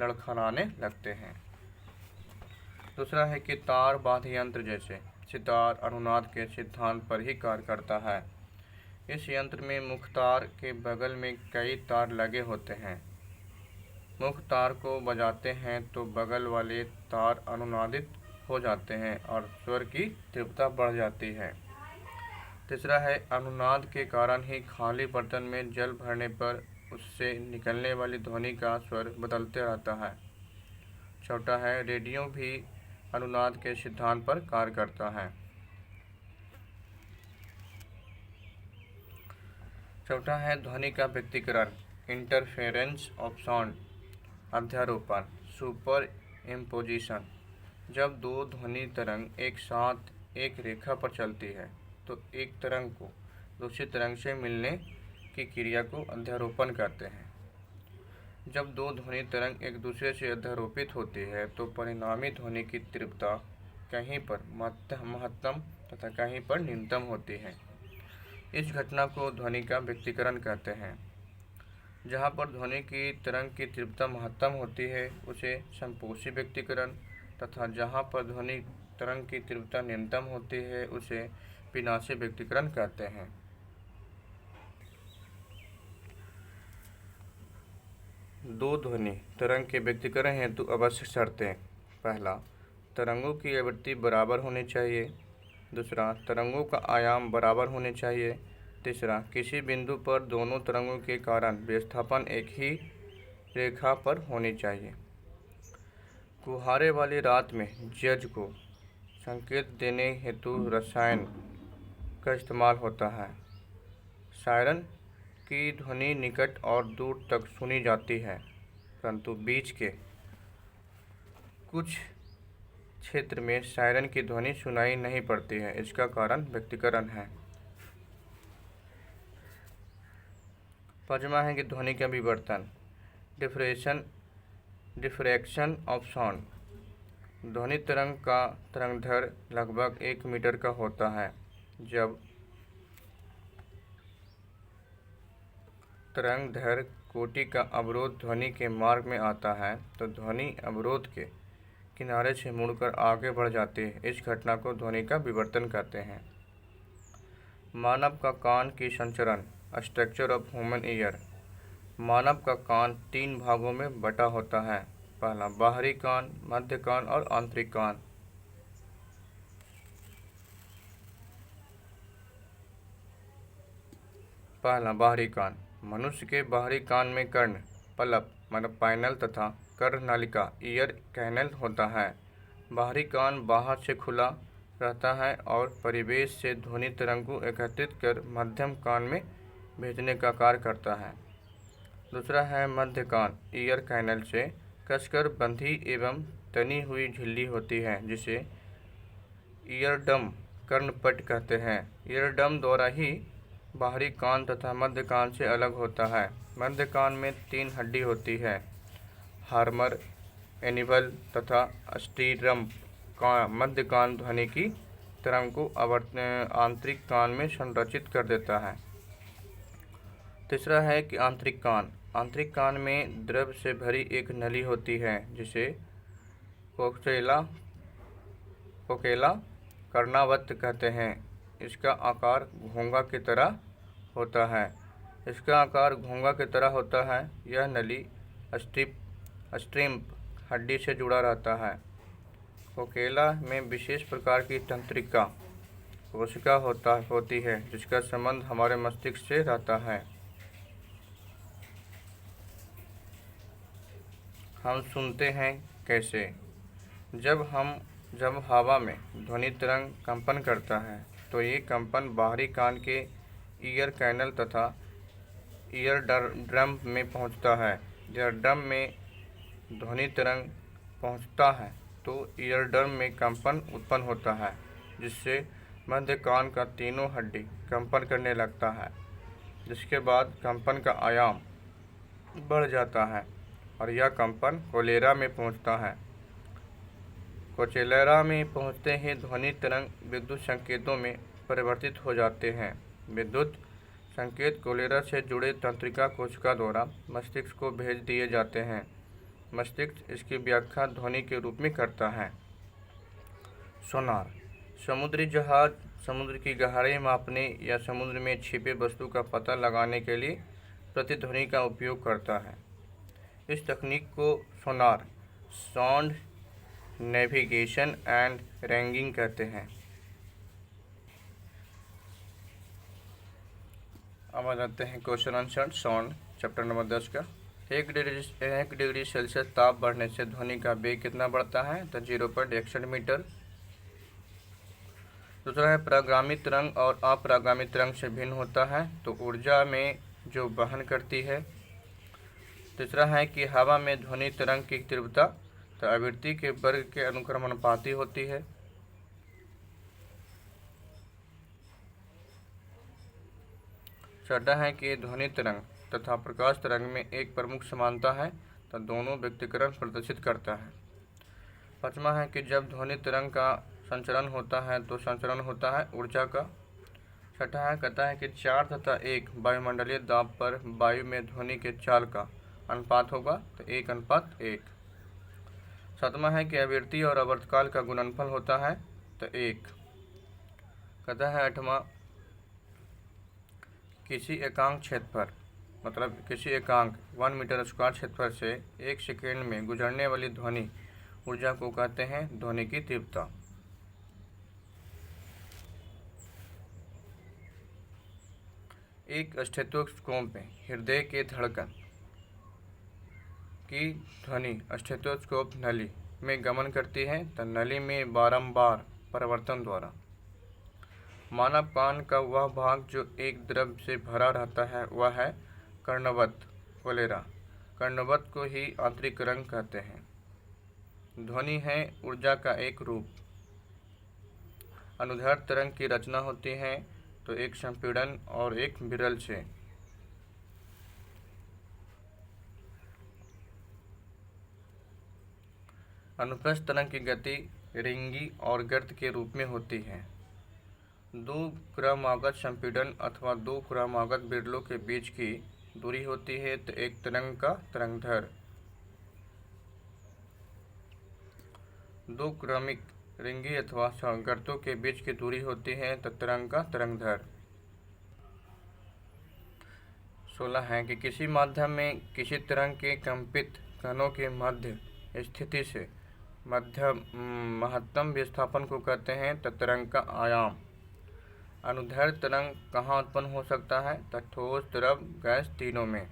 लड़खड़ाने लगते हैं। दूसरा है कि तार वाद्य यंत्र जैसे सितार अनुनाद के सिद्धांत पर ही कार्य करता है। इस यंत्र में मुख्य तार के बगल में कई तार लगे होते हैं। मुख्य तार को बजाते हैं तो बगल वाले तार अनुनादित हो जाते हैं और स्वर की तीव्रता बढ़ जाती है। तीसरा है अनुनाद के कारण ही खाली बर्तन में जल भरने पर उससे निकलने वाली ध्वनि का स्वर बदलते रहता है। चौथा है, रेडियो भी अनुनाद के सिद्धांत पर कार्य करता है। चौथा है ध्वनि का व्यक्तिकरण, इंटरफेरेंस ऑफ साउंड, अध्यारोपण, सुपर इम्पोजिशन। जब दो ध्वनि तरंग एक साथ एक रेखा पर चलती है तो एक तरंग को दूसरी तरंग से मिलने की क्रिया को अध्यारोपण कहते हैं। जब दो ध्वनि तरंग एक दूसरे से अध्यारोपित होती है तो परिणामी ध्वनि की तीव्रता कहीं पर महत्तम तथा कहीं पर न्यूनतम होती है। इस घटना को ध्वनि का व्यक्तिकरण कहते हैं। जहाँ पर ध्वनि की तरंग की तीव्रता महत्तम होती है उसे संपोषी व्यक्तिकरण, तथा जहाँ पर ध्वनि तरंग की तीव्रता न्यूनतम होती है उसे विनाशी व्यक्तिकरण कहते हैं। दो ध्वनि तरंग के व्यक्तिकरण हेतु आवश्यक शर्तें। पहला, तरंगों की आवृत्ति बराबर होनी चाहिए। दूसरा, तरंगों का आयाम बराबर होने चाहिए। तीसरा, किसी बिंदु पर दोनों तरंगों के कारण विस्थापन एक ही रेखा पर होनी चाहिए। कुहारे वाली रात में जज को संकेत देने हेतु रसायन का इस्तेमाल होता है। सायरन की ध्वनि निकट और दूर तक सुनी जाती है, परंतु बीच के कुछ क्षेत्र में सायरन की ध्वनि सुनाई नहीं पड़ती है। इसका कारण व्यक्तिकरण है। पांचवा है कि ध्वनि का विवर्तन, डिफ्रैक्शन ऑफ साउंड। ध्वनि तरंग का तरंगदैर्घ्य लगभग 1 मीटर का होता है। जब तरंगदैर्घ्य कोटि का अवरोध ध्वनि के मार्ग में आता है तो ध्वनि अवरोध के किनारे से मुड़कर आगे बढ़ जाती है। इस घटना को ध्वनि का विवर्तन कहते हैं। मानव का कान की संरचना, स्ट्रक्चर ऑफ ह्यूमन ईयर। मानव का कान 3 भागों में बटा होता है। पहला, बाहरी कान, मध्य कान और आंतरिक कान। पहला, बाहरी कान। मनुष्य के बाहरी कान में कर्ण, पलप मतलब पाइनल तथा कर्णनालिका ईयर कैनल होता है। बाहरी कान बाहर से खुला रहता है और परिवेश से ध्वनि तरंग को एकत्रित कर मध्यम कान में भेजने का कार्य करता है। दूसरा है मध्य कान, ईयर कैनल से कसकर बंधी एवं तनी हुई झिल्ली होती है जिसे ईयरडम कर्णपट कहते हैं। ईयरडम द्वारा ही बाहरी कान तथा मध्य कान से अलग होता है। मध्य कान में 3 हड्डी होती है, हार्मर, एनिवल तथा स्टीरम। मध्य कान ध्वनि की तरंग को आंतरिक कान में संरचित कर देता है। तीसरा है कि आंतरिक कान। आंतरिक कान में द्रव से भरी एक नली होती है जिसे कोकेला कर्णावृत्त कहते हैं। इसका आकार घोंघा की तरह होता है। यह नली स्ट्रिप हड्डी से जुड़ा रहता है। कोकेला में विशेष प्रकार की तंत्रिका कोशिका होती है जिसका संबंध हमारे मस्तिष्क से रहता है। हम सुनते हैं कैसे? जब हवा में ध्वनि तरंग कंपन करता है तो ये कंपन बाहरी कान के ईयर कैनल तथा ईयर ड्रम में पहुंचता है। ईयरड्रम में ध्वनि तरंग पहुंचता है तो ईयरड्रम में कंपन उत्पन्न होता है जिससे मध्य कान का तीनों हड्डी कंपन करने लगता है, जिसके बाद कंपन का आयाम बढ़ जाता है और यह कंपन कोलेरा में पहुंचता है। कोचेलेरा में पहुंचते ही ध्वनि तरंग विद्युत संकेतों में परिवर्तित हो जाते हैं। विद्युत संकेत कोलेरा से जुड़े तंत्रिका कोशिका द्वारा मस्तिष्क को भेज दिए जाते हैं। मस्तिष्क इसकी व्याख्या ध्वनि के रूप में करता है। सोनार, समुद्री जहाज समुद्र की गहराई मापने या समुद्र में छिपे वस्तु का पता लगाने के लिए प्रतिध्वनि का उपयोग करता है। इस तकनीक को सोनार, साउंड नेविगेशन एंड रैंगिंग कहते हैं। अब आ जाते हैं question answer. Sound chapter number 10 का। 1 डिग्री सेल्सियस ताप बढ़ने से ध्वनि का वेग कितना बढ़ता है? तो 0.61 मीटर। दूसरा है परागामी तरंग और अपरागामी तरंग से भिन्न होता है, तो ऊर्जा में जो वहन करती है। तीसरा है कि हवा में ध्वनि तरंग की तीव्रता तो आवृत्ति के वर्ग के अनुक्रमानुपाती होती है। चौथा है कि ध्वनि तरंग तथा प्रकाश तरंग में एक प्रमुख समानता है, तो दोनों व्यक्तिकरण प्रदर्शित करता है। पांचवा है कि जब ध्वनि तरंग का संचरण होता है तो संचरण होता है ऊर्जा का। छठा है कहता है कि 4 तथा 1 वायुमंडलीय दाब पर वायु में ध्वनि के चाल का अनुपात होगा, तो 1:1। सातवां है कि आवृत्ति और आवर्तकाल का गुणनफल होता है, तो 1। कहता है आठवां, किसी एकांक क्षेत्रफल मतलब किसी एकांक 1 मीटर स्क्वायर क्षेत्रफल से 1 सेकेंड में गुजरने वाली ध्वनि ऊर्जा को कहते हैं ध्वनि की तीव्रता। एक स्टेथोस्कोप में हृदय के धड़कन की ध्वनि स्टेथोस्कोप नली में गमन करती है, तो नली में बारंबार परिवर्तन द्वारा। मानव कान का वह भाग जो एक द्रव से भरा रहता है वह है कर्णवत कोलेरा। कर्णवत को ही आंतरिक रंग कहते हैं। ध्वनि है ऊर्जा का एक रूप। अनुदैर्ध्य तरंग की रचना होती है, तो एक संपीड़न और एक विरल से। अनुप्रस्थ तरंग की गति रिंगी और गर्त के रूप में होती है। 2 क्रमागत संपीड़न अथवा 2 क्रमागत विरलों के बीच की दूरी होती है, तो एक तरंग का तरंगदैर्घ्य। 2 क्रमिक रिंगी अथवा गर्तों के बीच की दूरी होती है, तो तरंग का तरंगदैर्घ्य। 16 है कि किसी माध्यम में किसी तरंग के कंपित कणों की मध्य स्थिति से महत्तम विस्थापन को कहते हैं, तो तरंग का आयाम। अनुदैर्ध्य तरंग कहाँ उत्पन्न हो सकता है? तो ठोस, द्रव, गैस तीनों में।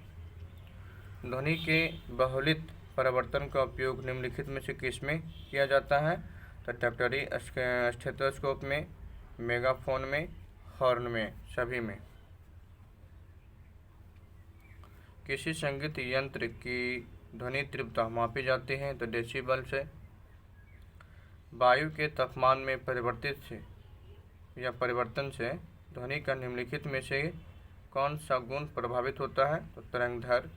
ध्वनि के बहुलित परिवर्तन का उपयोग निम्नलिखित में से किसमें किया जाता है? तो डॉक्टरी स्टेथोस्कोप में, मेगाफोन में, हॉर्न में, सभी में। किसी संगीत यंत्र की ध्वनि तीव्रता मापी जाती है, तो डेसिबल से। वायु के तापमान में परिवर्तन से ध्वनि का निम्नलिखित में से कौन सा गुण प्रभावित होता है? तो तरंगदैर्घ्य।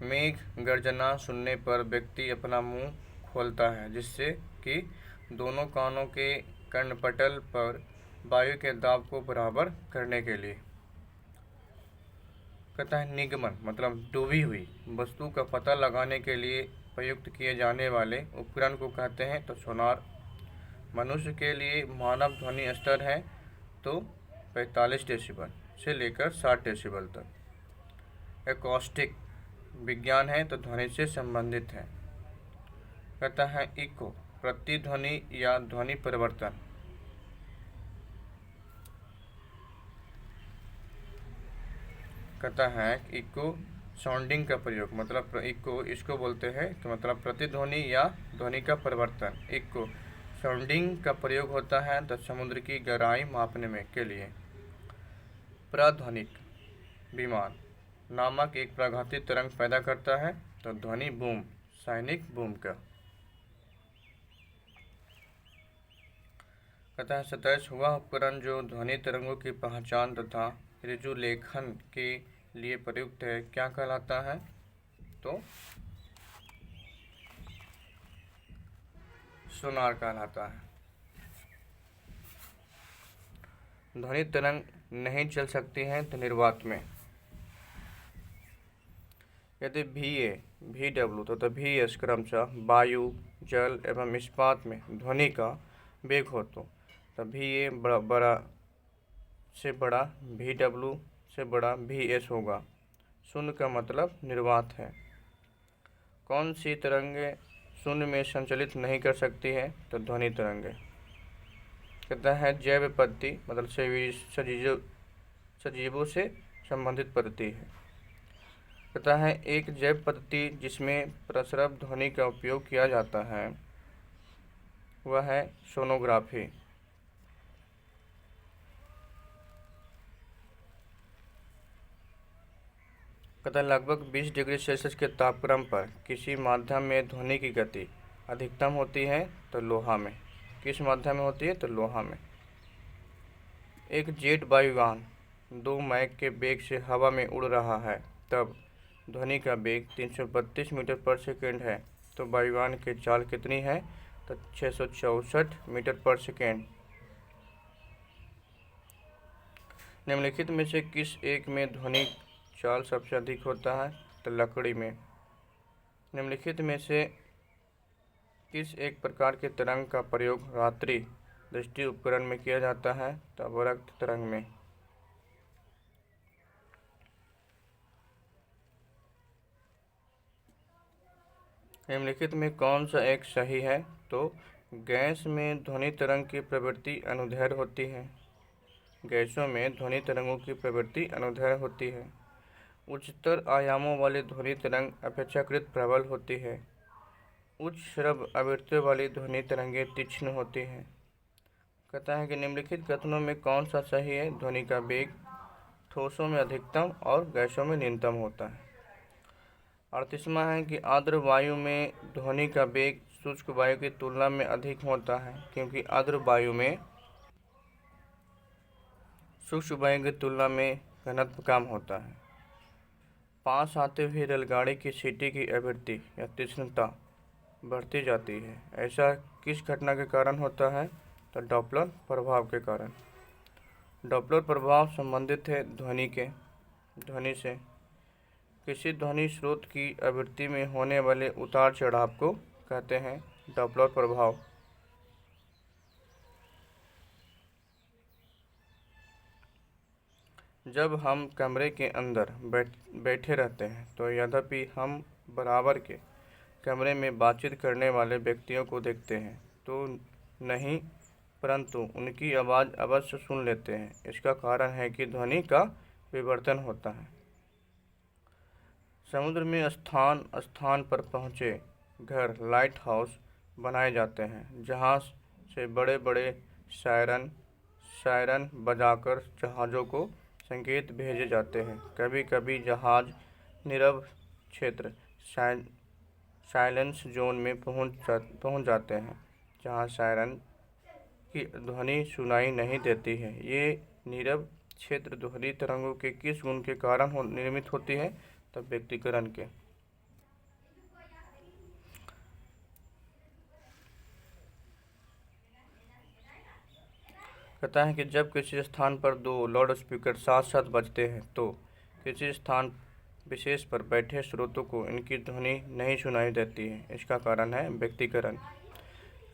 मेघ गर्जना सुनने पर व्यक्ति अपना मुंह खोलता है, जिससे कि दोनों कानों के कर्णपटल पर वायु के दाब को बराबर करने के लिए। कहता है निगमन मतलब डूबी हुई वस्तु का पता लगाने के लिए प्रयुक्त किए जाने वाले उपकरण को कहते हैं, तो सोनार। मनुष्य के लिए मानव ध्वनि स्तर है तो 45 डेसिबल से लेकर 60 डेसिबल तक। एकॉस्टिक विज्ञान है तो ध्वनि से संबंधित है। कहता है इको प्रतिध्वनि या ध्वनि परिवर्तन। कहता है इको साउंडिंग का प्रयोग मतलब इको इसको बोलते हैं तो मतलब प्रतिध्वनि या ध्वनि का परिवर्तन। इको साउंडिंग का प्रयोग होता है तो समुद्र की गहराई मापने में के लिए। प्राध्वनिक विमान नामक एक प्राघाती तरंग पैदा करता है, तो ध्वनि बूम सैनिक बूम का। कहता है 27 वह उपकरण जो ध्वनि तरंगों की पहचान तथा ऋजु लेखन के लिए प्रयुक्त है क्या कहलाता है? तो सोनार कहलाता है। ध्वनि तरंग नहीं चल सकती है तो निर्वात में। यदि VA, VW तथा VS क्रमशः वायु, जल एवं इस्पात में ध्वनि का वेग हो तो VA बड़ा से बड़ा VW से बड़ा VS होगा। शून्य का मतलब निर्वात है। कौन सी तरंगें शून्य में संचलित नहीं कर सकती है तो ध्वनि तरंग है। कहता है जैव पद्धति मतलब सजीवों से संबंधित पद्धति है। कहता है एक जैव पद्धति जिसमें प्रसरव ध्वनि का उपयोग किया जाता है वह है सोनोग्राफी। कहता है लगभग 20 डिग्री सेल्सियस के तापक्रम पर किसी माध्यम में ध्वनि की गति अधिकतम होती है तो लोहा में। किस माध्यम में होती है तो लोहा में। एक जेट वायुयान 2 मैक के वेग से हवा में उड़ रहा है तब ध्वनि का वेग 332 मीटर पर सेकेंड है तो वायुयान की चाल कितनी है तो 664 मीटर पर सेकेंड। निम्नलिखित में से किस एक में ध्वनि चाल सबसे अधिक होता है तो लकड़ी में। निम्नलिखित में से किस एक प्रकार के तरंग का प्रयोग रात्रि दृष्टि उपकरण में किया जाता है तो अवरक्त तरंग में। निम्नलिखित में कौन सा एक सही है तो गैस में ध्वनि तरंग की प्रवृत्ति अनुदैर्घ्य होती है। गैसों में ध्वनि तरंगों की प्रवृत्ति अनुदैर्घ्य होती है। उच्चतर आयामों वाली ध्वनि तरंग अपेक्षाकृत प्रबल होती है। उच्च श्रव्य आवृत्तियों वाली ध्वनि तरंगें तीक्ष्ण होती हैं। कहता है कि निम्नलिखित कथनों में कौन सा सही है। ध्वनि का वेग ठोसों में अधिकतम और गैसों में न्यूनतम होता है। 38वां है कि आर्द्र वायु में ध्वनि का वेग शुष्क वायु की तुलना में अधिक होता है क्योंकि आर्द्र वायु में शुष्क वायु की तुलना में घनत्व कम होता है। पास आते हुए रेलगाड़ी की सीटी की आवृत्ति या तीक्ष्णता बढ़ती जाती है। ऐसा किस घटना के कारण होता है तो डॉपलर प्रभाव के कारण। डॉपलर प्रभाव संबंधित है ध्वनि से। किसी ध्वनि स्रोत की आवृत्ति में होने वाले उतार चढ़ाव को कहते हैं डॉपलर प्रभाव। जब हम कमरे के अंदर बैठे रहते हैं तो यद्यपि हम बराबर के कमरे में बातचीत करने वाले व्यक्तियों को देखते हैं तो नहीं परंतु उनकी आवाज़ अवश्य सुन लेते हैं। इसका कारण है कि ध्वनि का विवर्तन होता है। समुद्र में स्थान स्थान पर पहुँचे घर लाइट हाउस बनाए जाते हैं जहाँ से बड़े बड़े सायरन बजाकर जहाज़ों को संकेत भेजे जाते हैं। कभी कभी जहाज़ नीरव क्षेत्र साइलेंस जोन में पहुंच जाते हैं जहां सायरन की ध्वनि सुनाई नहीं देती है। ये नीरव क्षेत्र ध्वनि तरंगों के किस गुण के कारण निर्मित होती है तब व्यक्तिकरण के। कहता है कि जब किसी स्थान पर 2 लाउड स्पीकर साथ साथ बजते हैं तो किसी स्थान विशेष पर बैठे श्रोताओं को इनकी ध्वनि नहीं सुनाई देती है। इसका कारण है व्यक्तिकरण।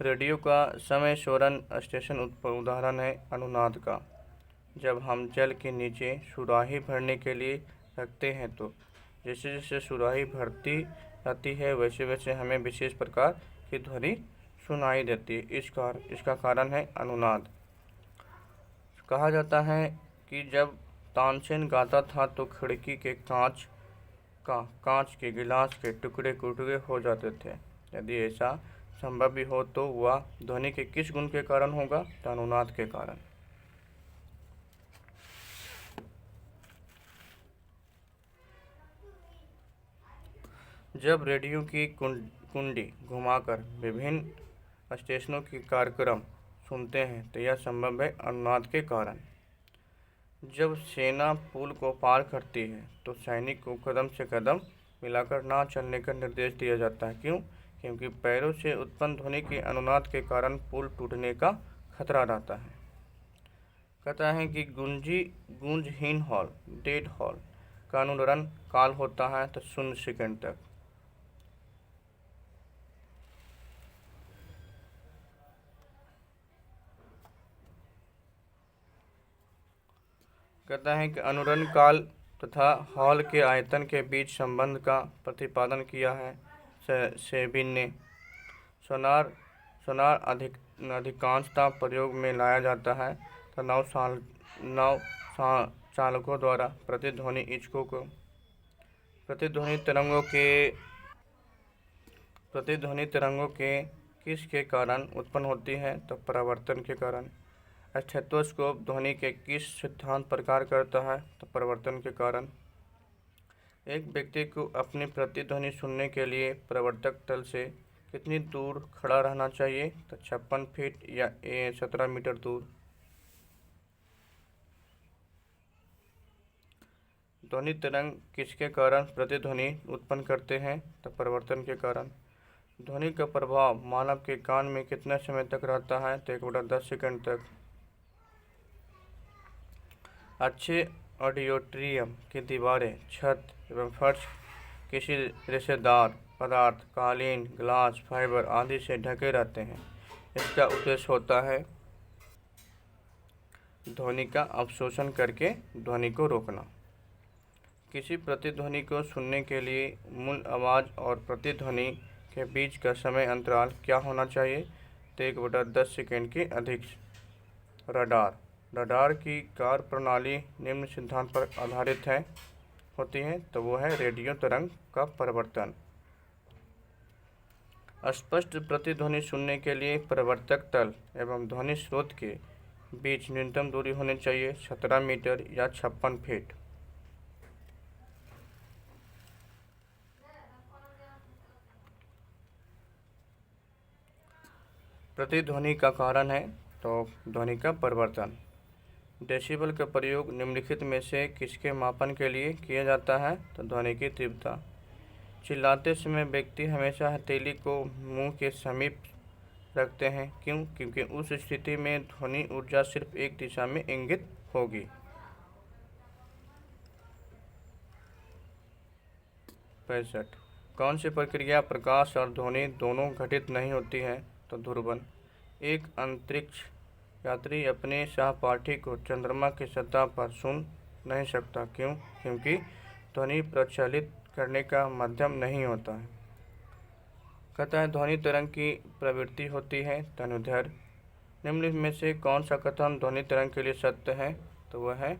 रेडियो का समय स्वरण स्टेशन उदाहरण है अनुनाद का। जब हम जल के नीचे सुराही भरने के लिए रखते हैं तो जैसे जैसे सुराही भरती जाती है वैसे वैसे हमें विशेष प्रकार की ध्वनि सुनाई देती है। इसका कारण है अनुनाद। कहा जाता है कि जब तानसेन गाता था तो खिड़की के कांच के गिलास के टुकड़े टुकड़े हो जाते थे। यदि ऐसा संभव भी हो तो वह ध्वनि के किस गुण के कारण होगा तो अनुनाद के कारण। जब रेडियो की कुंडी घुमाकर विभिन्न स्टेशनों के कार्यक्रम सुनते हैं तो यह संभव है अनुनाद के कारण। जब सेना पुल को पार करती है तो सैनिक को कदम से कदम मिलाकर ना चलने का निर्देश दिया जाता है। क्यों? क्योंकि पैरों से उत्पन्न ध्वनि के अनुनाद के कारण पुल टूटने का खतरा रहता है। कहता है कि गूंजहीन हॉल डेड हॉल का अनुरण काल होता है तो 0 सेकंड तक। कहता है कि अनुरण काल तथा हॉल के आयतन के बीच संबंध का प्रतिपादन किया है सेबिन ने। सोनार सोनार अधिकांशतः प्रयोग में लाया जाता है तो चालकों द्वारा प्रतिध्वनि इचकों को प्रतिध्वनि तरंगों के किसके कारण उत्पन्न होती है तो परावर्तन के कारण। स्टेथोस्कोप ध्वनि के किस सिद्धांत पर कार्य करता है तो परावर्तन के कारण। एक व्यक्ति को अपनी प्रतिध्वनि सुनने के लिए प्रवर्तक तल से कितनी दूर खड़ा रहना चाहिए तो 56 फीट या 17 मीटर दूर। ध्वनि तरंग किसके कारण प्रतिध्वनि उत्पन्न करते हैं तो परावर्तन के कारण। ध्वनि का प्रभाव मानव के कान में कितने समय तक रहता है तो 1/10 सेकंड तक। अच्छे ऑडिटोरियम की दीवारें, छत एवं फर्श किसी रेशेदार पदार्थ, कालीन, ग्लास, फाइबर आदि से ढके रहते हैं। इसका उद्देश्य होता है ध्वनि का अवशोषण करके ध्वनि को रोकना। किसी प्रतिध्वनि को सुनने के लिए मूल आवाज़ और प्रतिध्वनि के बीच का समय अंतराल क्या होना चाहिए तो 1/10 सेकंड के अधिक। रडार की कार्य प्रणाली निम्न सिद्धांत पर आधारित होती है तो वो है रेडियो तरंग का परावर्तन। स्पष्ट प्रतिध्वनि सुनने के लिए परावर्तक तल एवं ध्वनि स्रोत के बीच न्यूनतम दूरी होनी चाहिए 17 मीटर या 56 फीट। प्रतिध्वनि का कारण है तो ध्वनि का परावर्तन। डेसिबल का प्रयोग निम्नलिखित में से किसके मापन के लिए किया जाता है तो ध्वनि की तीव्रता। चिल्लाते समय व्यक्ति हमेशा हथेली को मुंह के समीप रखते हैं, क्यों? क्योंकि उस स्थिति में ध्वनि ऊर्जा सिर्फ एक दिशा में इंगित होगी। 65 कौन सी प्रक्रिया प्रकाश और ध्वनि दोनों घटित नहीं होती है तो ध्रुवन। एक अंतरिक्ष यात्री अपने सहपाठी को चंद्रमा की सतह पर सुन नहीं सकता, क्यों? क्योंकि ध्वनि प्रचलित करने का माध्यम नहीं होता है। कहता है ध्वनि तरंग की प्रवृत्ति होती है तनुदैर्घ्य। निम्नलिखित में से कौन सा कथन ध्वनि तरंग के लिए सत्य है तो वह है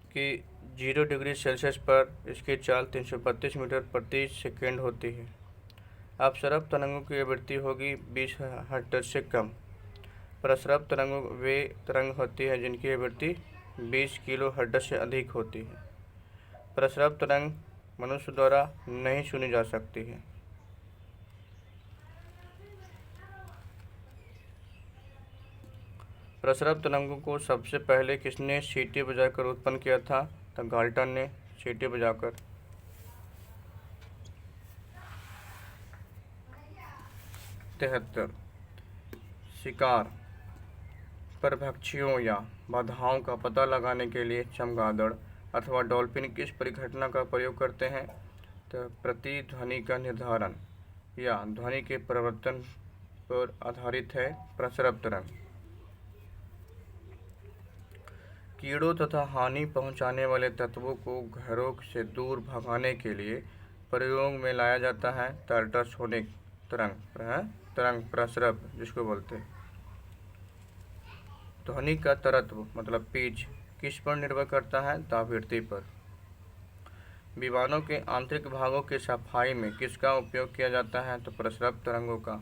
कि 0 डिग्री सेल्सियस पर इसकी चाल 332 मीटर प्रति सेकंड होती है। अपसरब तरंगों की आवृत्ति होगी 20 हर्ट्ज से कम। प्रसरब तरंगों वे तरंग होती है जिनकी आवृत्ति 20 किलो हर्ट्ज से अधिक होती है। प्रसरब तरंग मनुष्य द्वारा नहीं सुनी जा सकती है। प्रसरब तरंगों को सबसे पहले किसने सीटी बजाकर उत्पन्न किया था तो गाल्टन ने सीटी बजाकर। 73 शिकार परभक्षियों या बाधाओं का पता लगाने के लिए चमगादड़ अथवा डॉल्फिन किस परिघटना का प्रयोग करते हैं तो प्रतिध्वनि का निर्धारण या ध्वनि के परिवर्तन पर आधारित है प्रसरब तरंग। कीड़ों तथा हानि पहुंचाने वाले तत्वों को घरों से दूर भगाने के लिए प्रयोग में लाया जाता है तो अल्ट्रासोनिक तरंग प्रसरब जिसको बोलते हैं। ध्वनि का तरत्व मतलब पिच किस पर निर्भर करता है तो आवृत्ति पर। विमानों के आंतरिक भागों की सफाई में किसका उपयोग किया जाता है तो प्रसरब तरंगों का।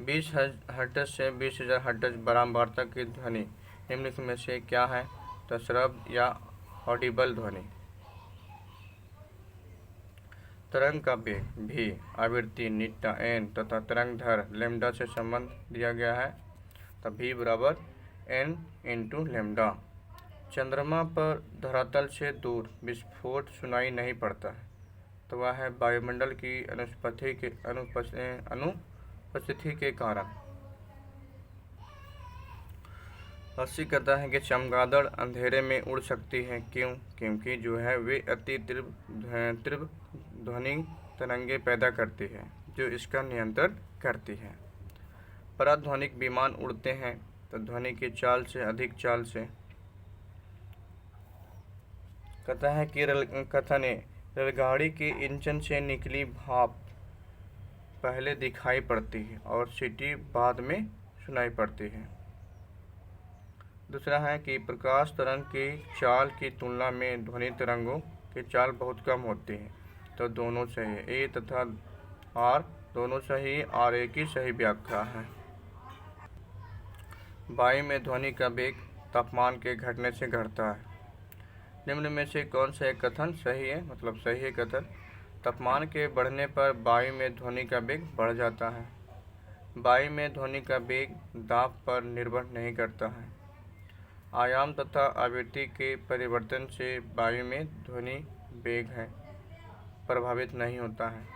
20 हर्ट्ज से 20,000 हर्ट्ज बारंबारता की ध्वनि निम्नलिखित में से क्या है तो श्रव्य या ऑडिबल ध्वनि। तरंग का वेग भी आवृत्ति नीटा एन तथा तरंग दैर्घ्य लैम्डा से संबंध दिया गया है तो v बराबर n इंटू लैम्डा। चंद्रमा पर धरातल से दूर विस्फोट सुनाई नहीं पड़ता है तो वह है वायुमंडल की अनुपस्थिति के कारण। 80 कहता है कि चमगादड़ अंधेरे में उड़ सकती है, क्यों? क्योंकि जो है वे अति तीव्र ध्वनि तरंगे पैदा करती है जो इसका नियंत्रण करती है। पराध्वनिक विमान उड़ते हैं तो ध्वनि की चाल से अधिक चाल से कहता है कि कथन है, रेलगाड़ी के इंजन से निकली भाप पहले दिखाई पड़ती है और सीटी बाद में सुनाई पड़ती है। दूसरा है कि प्रकाश तरंग की चाल की तुलना में ध्वनि तरंगों की चाल बहुत कम होती है। तो दोनों सही है, ए तथा आर दोनों सही, आर ए की सही व्याख्या है। वायु में ध्वनि का वेग तापमान के घटने से घटता है। निम्न में से कौन सा एक कथन सही है, मतलब सही है कथन। तापमान के बढ़ने पर वायु में ध्वनि का वेग बढ़ जाता है। वायु में ध्वनि का वेग दाब पर निर्भर नहीं करता है। आयाम तथा आवृत्ति के परिवर्तन से वायु में ध्वनि वेग है प्रभावित नहीं होता है।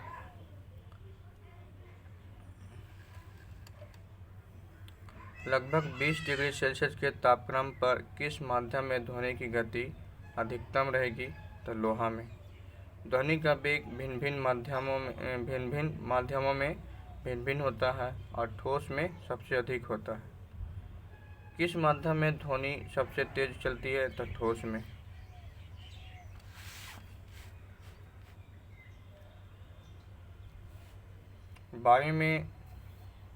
लगभग 20 डिग्री सेल्सियस के तापक्रम पर किस माध्यम में ध्वनि की गति अधिकतम रहेगी, तो लोहा में। ध्वनि का वेग भिन्न भिन्न माध्यमों में भिन्न भिन्न होता है और ठोस में सबसे अधिक होता है। किस माध्यम में ध्वनि सबसे तेज चलती है, तो ठोस में। वायु में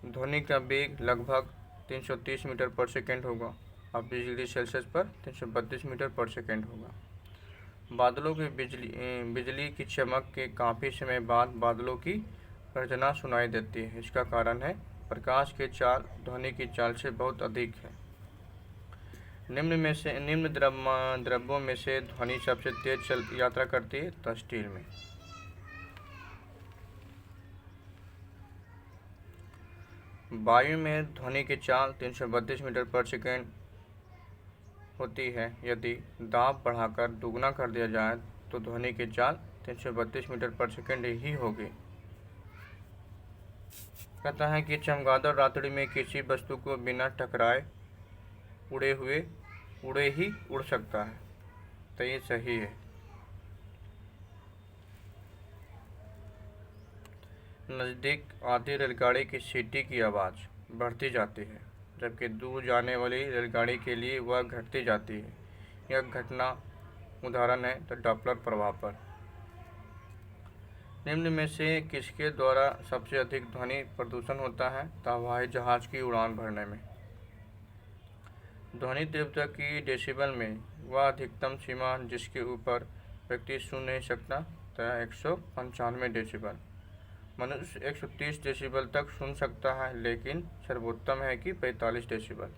ध्वनि का वेग लगभग 330 मीटर पर सेकेंड होगा और 20 डिग्री सेल्सियस पर 332 मीटर पर सेकेंड होगा। बादलों की बिजली की चमक के काफ़ी समय बाद बादलों की गर्जना सुनाई देती है। इसका कारण है प्रकाश की चाल ध्वनि की चाल से बहुत अधिक है। निम्न द्रव्यों में से ध्वनि सबसे तेज यात्रा करती है, तो स्टील में। वायु में ध्वनि की चाल 332 मीटर पर सेकेंड होती है। यदि दाब बढ़ाकर दुगना कर दिया जाए तो ध्वनि की चाल 332 मीटर पर सेकेंड ही होगी। कहता है कि चमगादड़ रात्रि में किसी वस्तु को बिना टकराए उड़े ही उड़ सकता है, तो ये सही है। नज़दीक आती रेलगाड़ी की सीटी की आवाज़ बढ़ती जाती है, जबकि दूर जाने वाली रेलगाड़ी के लिए वह घटती जाती है। यह घटना उदाहरण है तो डॉपलर प्रभाव पर। निम्न में से किसके द्वारा सबसे अधिक ध्वनि प्रदूषण होता है, तो हवाई जहाज़ की उड़ान भरने में। ध्वनि तीव्रता की डेसिबल में वह अधिकतम सीमा जिसके ऊपर व्यक्ति सुन नहीं सकता, तो 195 डेसिबल। मनुष्य 130 डेसिबल तक सुन सकता है, लेकिन सर्वोत्तम है कि 45 डेसिबल।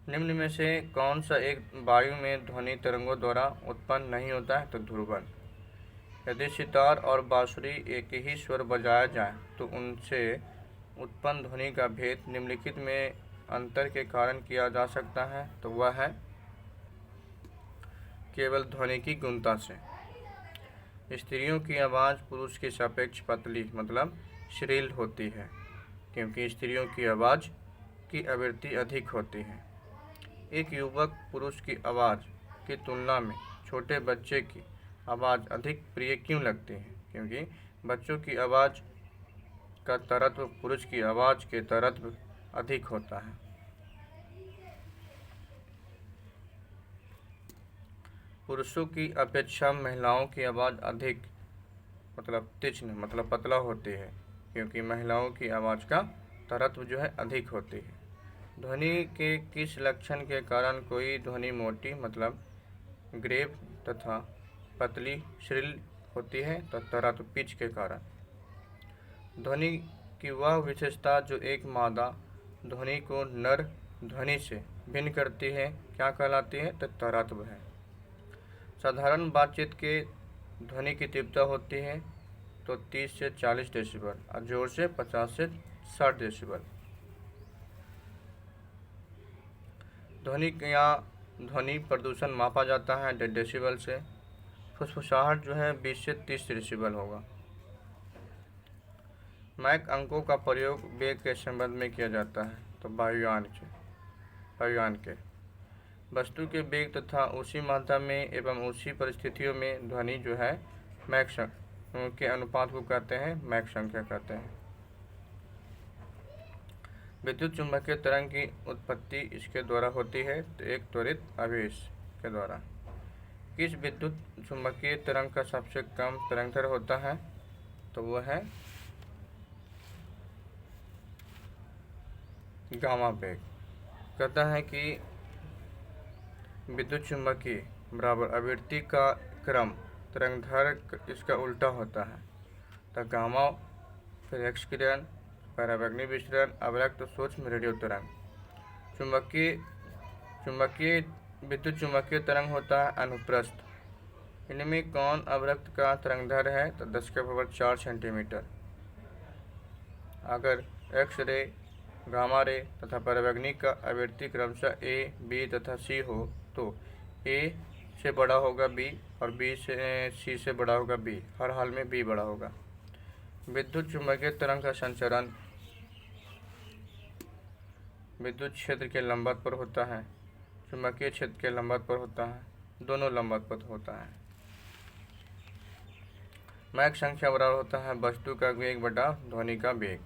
निम्न में से कौन सा एक वायु में ध्वनि तरंगों द्वारा उत्पन्न नहीं होता है, तो ध्रुवन। यदि सितार और बांसुरी एक ही स्वर बजाया जाए तो उनसे उत्पन्न ध्वनि का भेद निम्नलिखित में अंतर के कारण किया जा सकता है, तो वह है केवल ध्वनि की गुणता से। स्त्रियों की आवाज़ पुरुष की सापेक्ष पतली मतलब श्रील होती है, क्योंकि स्त्रियों की आवाज़ की आवृत्ति अधिक होती है। एक युवक पुरुष की आवाज़ की तुलना में छोटे बच्चे की आवाज़ अधिक प्रिय क्यों लगती है, क्योंकि बच्चों की आवाज़ का तरत्व पुरुष की आवाज़ के तरत्व अधिक होता है। पुरुषों की अपेक्षा महिलाओं की आवाज़ अधिक मतलब तीक्ष्ण मतलब पतला होती है, क्योंकि महिलाओं की आवाज़ का तरत्व जो है अधिक होती है। ध्वनि के किस लक्षण के कारण कोई ध्वनि मोटी मतलब ग्रेव तथा पतली श्रील होती है, तो तरत्व पिच के कारण। ध्वनि की वह विशेषता जो एक मादा ध्वनि को नर ध्वनि से भिन्न करती है क्या कहलाती है, तो तरत्व है। साधारण बातचीत के ध्वनि की तीव्रता होती है तो 30 से 40 डेसिबल और जोर से 50 से 60 डेसिबल। ध्वनि प्रदूषण मापा जाता है डेसिबल से। फुसफुसाहट जो है 20 से 30 डेसिबल होगा। मैक अंकों का प्रयोग वेग के संबंध में किया जाता है, तो वायुयान के वस्तु के वेग तथा उसी मात्रा में एवं उसी परिस्थितियों में ध्वनि जो है मैक के अनुपात को कहते हैं मैक संख्या कहते हैं। विद्युत चुम्बकीय तरंग की उत्पत्ति इसके द्वारा होती है, तो एक त्वरित आवेश के द्वारा। किस विद्युत चुम्बकीय तरंग का सबसे कम तरंगदैर्घ्य होता है, तो वह है गामा वेग। कहता है कि विद्युत चुम्बकीय बराबर आवृत्ति का क्रम तरंगदैर्घ्य इसका उल्टा होता है, तो गामा, फिर एक्स किरण, पराबैंगनी विकिरण, अवरक्त सूक्ष्म रेडियो तरंग। चुंबकीय विद्युत चुम्बकीय तरंग होता है अनुप्रस्थ। इनमें कौन अवरक्त का तरंगदैर्घ्य है, तो 10⁴ सेंटीमीटर। अगर एक्स रे, गामा रे तथा पराबैंगनी का आवृत्ति क्रमशः ए, बी तथा सी हो, तो ए से बड़ा होगा बी और बी से सी से बड़ा होगा बी। हर हाल में बी बड़ा होगा। विद्युत चुम्बकीय तरंग का संचरण विद्युत क्षेत्र के लंबवत पर होता है, चुंबकीय क्षेत्र के लंबवत पर होता है, दोनों लंबवत पर होता है। मैक संख्या बराबर होता है वस्तु का वेग बटा ध्वनि का वेग।